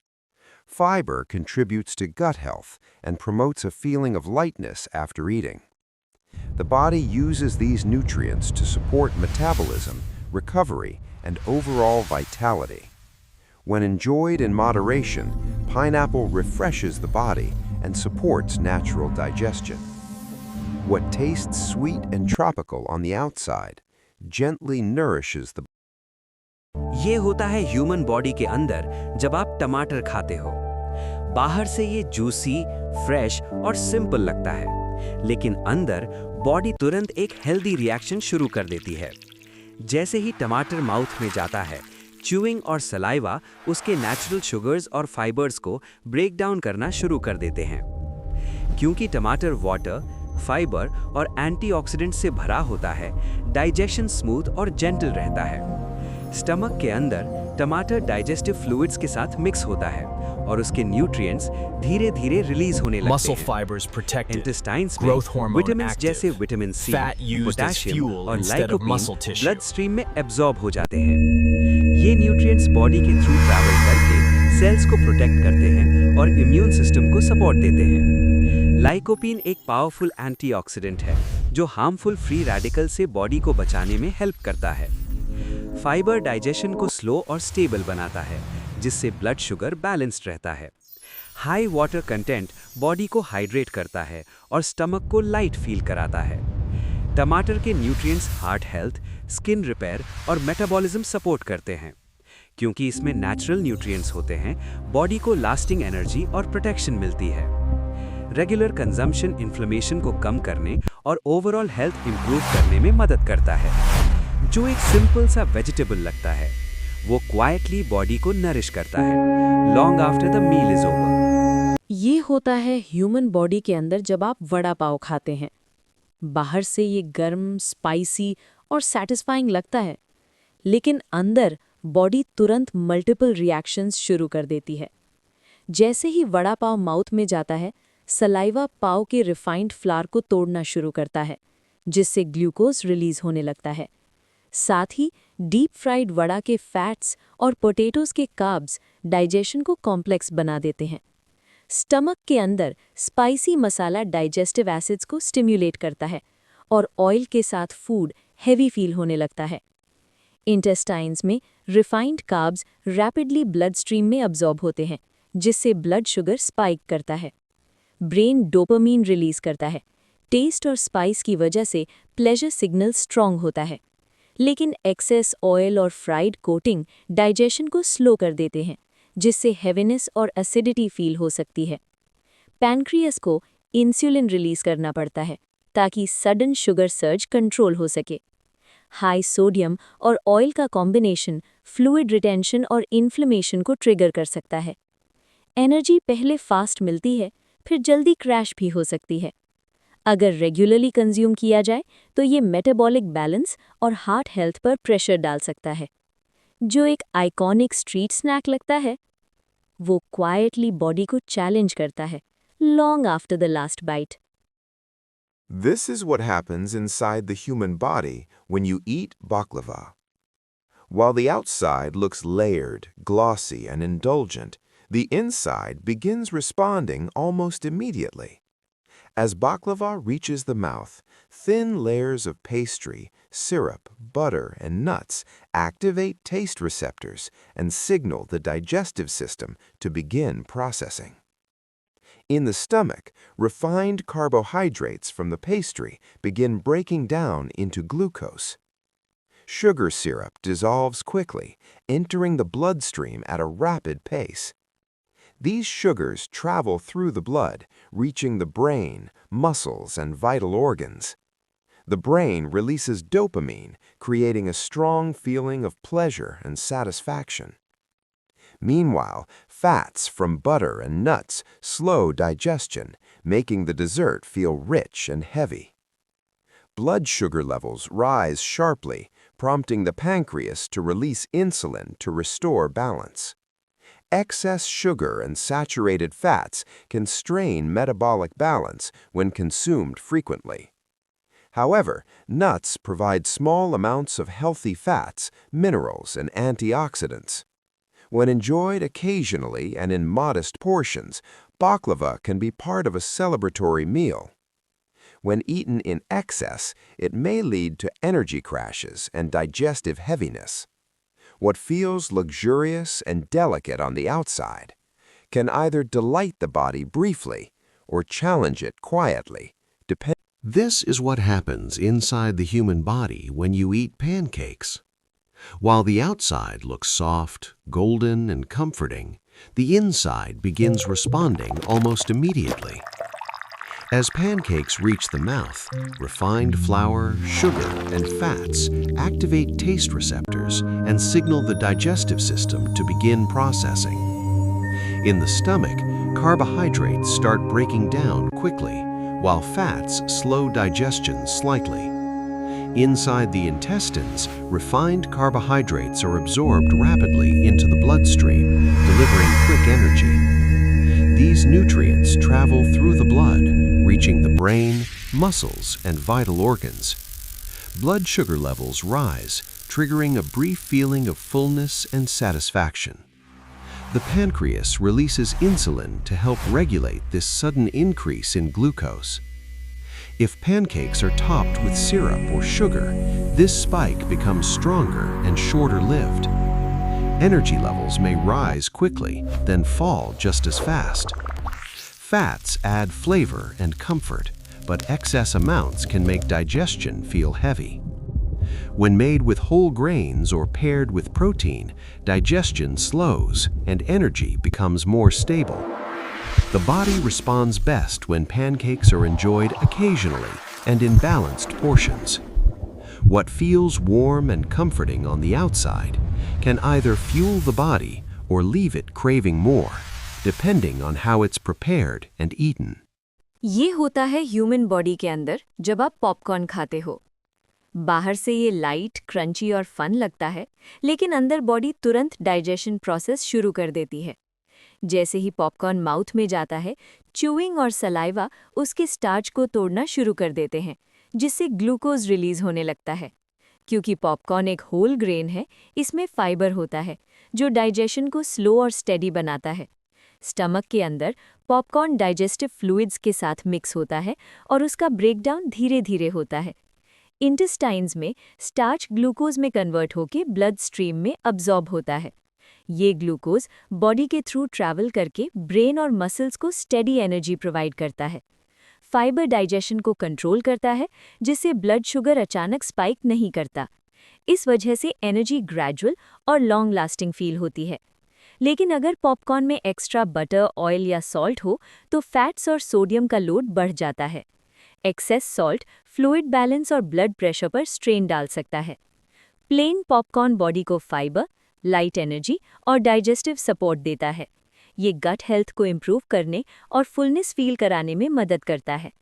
M: Fiber contributes to gut health and promotes a feeling of lightness after eating. The body uses these nutrients to support metabolism, recovery, and overall vitality. When enjoyed in moderation, pineapple refreshes the body and supports natural digestion. What tastes sweet and tropical on the outside gently nourishes the
I: ये होता है human body के अंदर जब आप टमाटर खाते हो। बाहर से ये जूसी, फ्रेश और सिंपल लगता है, लेकिन अंदर बॉडी तुरंत एक हेल्दी रिएक्शन शुरू कर देती है। जैसे ही टमाटर माउथ में जाता है, च्यूइंग और सलाइवा उसके नेचुरल शुगर्स और फाइबर्स को ब्रेक डाउन करना शुरू कर देते हैं। क्योंकि टमाटर वाटर, फाइबर और एंटीऑक्सीडेंट से भरा होता है, डाइजेशन स्मूथ और जेंटल रहता है। स्टमक के अंदर टमाटर डाइजेस्टिव फ्लूइड्स के साथ मिक्स होता है और उसके न्यूट्रिएंट्स धीरे-धीरे रिलीज होने लगते
B: Muscle
I: हैं।
B: fibers protected,
I: इंटेस्टाइन्स में
B: growth hormone
I: विटामिन्स
B: active,
I: जैसे vitamin C,
B: fat used as
I: potassium
B: fuel
I: और
B: instead of muscle
I: lycopene
B: tissue.
I: Blood stream में एब्जॉर्ब हो जाते हैं। ये न्यूट्रिएंट्स बॉडी के थ्रू ट्रैवल करके सेल्स को प्रोटेक्ट करते हैं और इम्यून सिस्टम को सपोर्ट देते हैं। लाइकोपीन एक पावरफुल एंटीऑक्सीडेंट है जो हार्मफुल फ्री रेडिकल से बॉडी को बचाने में हेल्प करता है। फाइबर डाइजेशन को स्लो और स्टेबल बनाता है, जिससे ब्लड शुगर बैलेंस्ड रहता है। हाई वाटर कंटेंट बॉडी को हाइड्रेट करता है और स्टमक को लाइट फील कराता है। टमाटर के nutrients heart health, skin repair और मेटाबॉलिज्म सपोर्ट करते हैं। क्योंकि इसमें नेचुरल न्यूट्रिएंट्स होते हैं, बॉडी को लास्टिंग एनर्जी और प्रोटेक्शन मिलती है। रेगुलर कंजम्पशन इन्फ्लेमेशन को कम करने और ओवरऑल हेल्थ इंप्रूव करने में मदद करता है। जो एक सिंपल सा वेजिटेबल लगता है, वो क्वाइटली बॉडी को नरिश करता है long after the meal is over.
L: ये होता है ह्यूमन बॉडी के अंदर जब आप वड़ा पाव खाते हैं। बाहर से ये गर्म, स्पाइसी और सैटिस्फाइंग लगता है, लेकिन अंदर बॉडी तुरंत मल्टीपल रिएक्शंस शुरू कर देती है। जैसे ही वड़ा पाव माउथ में जाता है, सलाइवा पाव के रिफाइंड फ्लावर को तोड़ना शुरू करता है, जिससे ग्लूकोज रिलीज होने लगता है। साथ ही डीप फ्राइड वड़ा के फैट्स और पोटैटोज के कार्ब्स डाइजेशन को कॉम्प्लेक्स बना देते हैं। स्टमक के अंदर स्पाइसी मसाला डाइजेस्टिव एसिड्स को स्टिम्युलेट करता है और ऑयल के साथ फूड हेवी फील होने लगता है। इंटेस्टाइन्स में refined carbs rapidly blood stream में अब्जॉर्ब होते हैं, जिससे ब्लड शुगर स्पाइक करता है। ब्रेन डोपामीन रिलीज करता है। टेस्ट और स्पाइस की वजह से प्लेजर सिग्नल स्ट्रॉन्ग होता है, लेकिन एक्सेस ऑयल और फ्राइड कोटिंग डाइजेशन को स्लो कर देते हैं, जिससे हेवीनेस और एसिडिटी फील हो सकती है। पैनक्रियास को इंसुलिन रिलीज करना पड़ता है ताकि सडन शुगर सर्ज कंट्रोल हो सके। हाई सोडियम और ऑयल का कॉम्बिनेशन फ्लूइड रिटेंशन और इन्फ्लेमेशन को ट्रिगर कर सकता है। एनर्जी पहले फास्ट मिलती है, फिर जल्दी क्रैश भी हो सकती है। अगर रेगुलरली कंज्यूम किया जाए तो ये मेटाबॉलिक बैलेंस और हार्ट हेल्थ पर प्रेशर डाल सकता है। जो एक आइकॉनिक स्ट्रीट स्नैक लगता है, वो क्वाइटली बॉडी को चैलेंज करता है long after the last bite.
M: This is what happens inside the human body when you eat baklava. While the outside looks layered, glossy, and indulgent, the inside begins responding almost immediately. As baklava reaches the mouth, thin layers of pastry, syrup, butter, and nuts activate taste receptors and signal the digestive system to begin processing. In the stomach, refined carbohydrates from the pastry begin breaking down into glucose. Sugar syrup dissolves quickly, entering the bloodstream at a rapid pace. These sugars travel through the blood, reaching the brain, muscles, and vital organs. The brain releases dopamine, creating a strong feeling of pleasure and satisfaction. Meanwhile, fats from butter and nuts slow digestion, making the dessert feel rich and heavy. Blood sugar levels rise sharply, prompting the pancreas to release insulin to restore balance. Excess sugar and saturated fats can strain metabolic balance when consumed frequently. However, nuts provide small amounts of healthy fats, minerals, and antioxidants. When enjoyed occasionally and in modest portions, baklava can be part of a celebratory meal. When eaten in excess, it may lead to energy crashes and digestive heaviness. What feels luxurious and delicate on the outside can either delight the body briefly or challenge it quietly,
N: This is what happens inside the human body when you eat pancakes. While the outside looks soft, golden, and comforting, the inside begins responding almost immediately. As pancakes reach the mouth, refined flour, sugar, and fats activate taste receptors and signal the digestive system to begin processing. In the stomach, carbohydrates start breaking down quickly, while fats slow digestion slightly. Inside the intestines, refined carbohydrates are absorbed rapidly into the bloodstream, delivering quick energy. These nutrients travel through the blood, reaching the brain, muscles, and vital organs. Blood sugar levels rise, triggering a brief feeling of fullness and satisfaction. The pancreas releases insulin to help regulate this sudden increase in glucose. If pancakes are topped with syrup or sugar, this spike becomes stronger and shorter-lived. Energy levels may rise quickly, then fall just as fast. Fats add flavor and comfort, but excess amounts can make digestion feel heavy. When made with whole grains or paired with protein, digestion slows and energy becomes more stable. The body responds best when pancakes are enjoyed occasionally and in balanced portions. What feels warm and comforting on the outside can either fuel the body or leave it craving more, depending on how it's prepared and eaten.
E: ये होता है human body के अंदर जब आप popcorn खाते हो। बाहर से ये लाइट, क्रंची और फन लगता है, लेकिन अंदर बॉडी तुरंत डाइजेशन प्रोसेस शुरू कर देती है। जैसे ही पॉपकॉर्न माउथ में जाता है, च्यूइंग और सलाइवा उसके स्टार्च को तोड़ना शुरू कर देते हैं, जिससे ग्लूकोज रिलीज होने लगता है। क्योंकि पॉपकॉर्न एक होल ग्रेन है, इसमें फाइबर होता है, जो डाइजेशन को स्लो और स्टेडी बनाता है। स्टमक के अंदर पॉपकॉर्न डाइजेस्टिव फ्लूइड्स के साथ मिक्स होता है और उसका ब्रेकडाउन धीरे धीरे होता है। इंटेस्टाइन्स में स्टार्च ग्लूकोज में कन्वर्ट होकर ब्लड स्ट्रीम में अब्जॉर्ब होता है। ये ग्लूकोज बॉडी के थ्रू ट्रैवल करके ब्रेन और मसल्स को स्टेडी एनर्जी प्रोवाइड करता है। फाइबर डाइजेशन को कंट्रोल करता है, जिससे ब्लड शुगर अचानक स्पाइक नहीं करता। इस वजह से एनर्जी ग्रेजुअल और लॉन्ग लास्टिंग फील होती है। लेकिन अगर पॉपकॉर्न में एक्स्ट्रा बटर, ऑयल या सॉल्ट हो तो फैट्स और सोडियम का लोड बढ़ जाता है। एक्सेस सॉल्ट फ्लूइड बैलेंस और ब्लड प्रेशर पर स्ट्रेन डाल सकता है। प्लेन पॉपकॉर्न बॉडी को फाइबर, लाइट एनर्जी और डाइजेस्टिव सपोर्ट देता है। ये गट हेल्थ को इम्प्रूव करने और फुलनेस फील कराने में मदद करता है।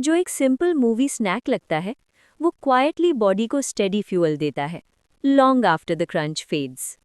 E: जो एक सिंपल मूवी स्नैक लगता है, वो क्वाइटली बॉडी को स्टेडी फ्यूअल देता है, long after the crunch fades.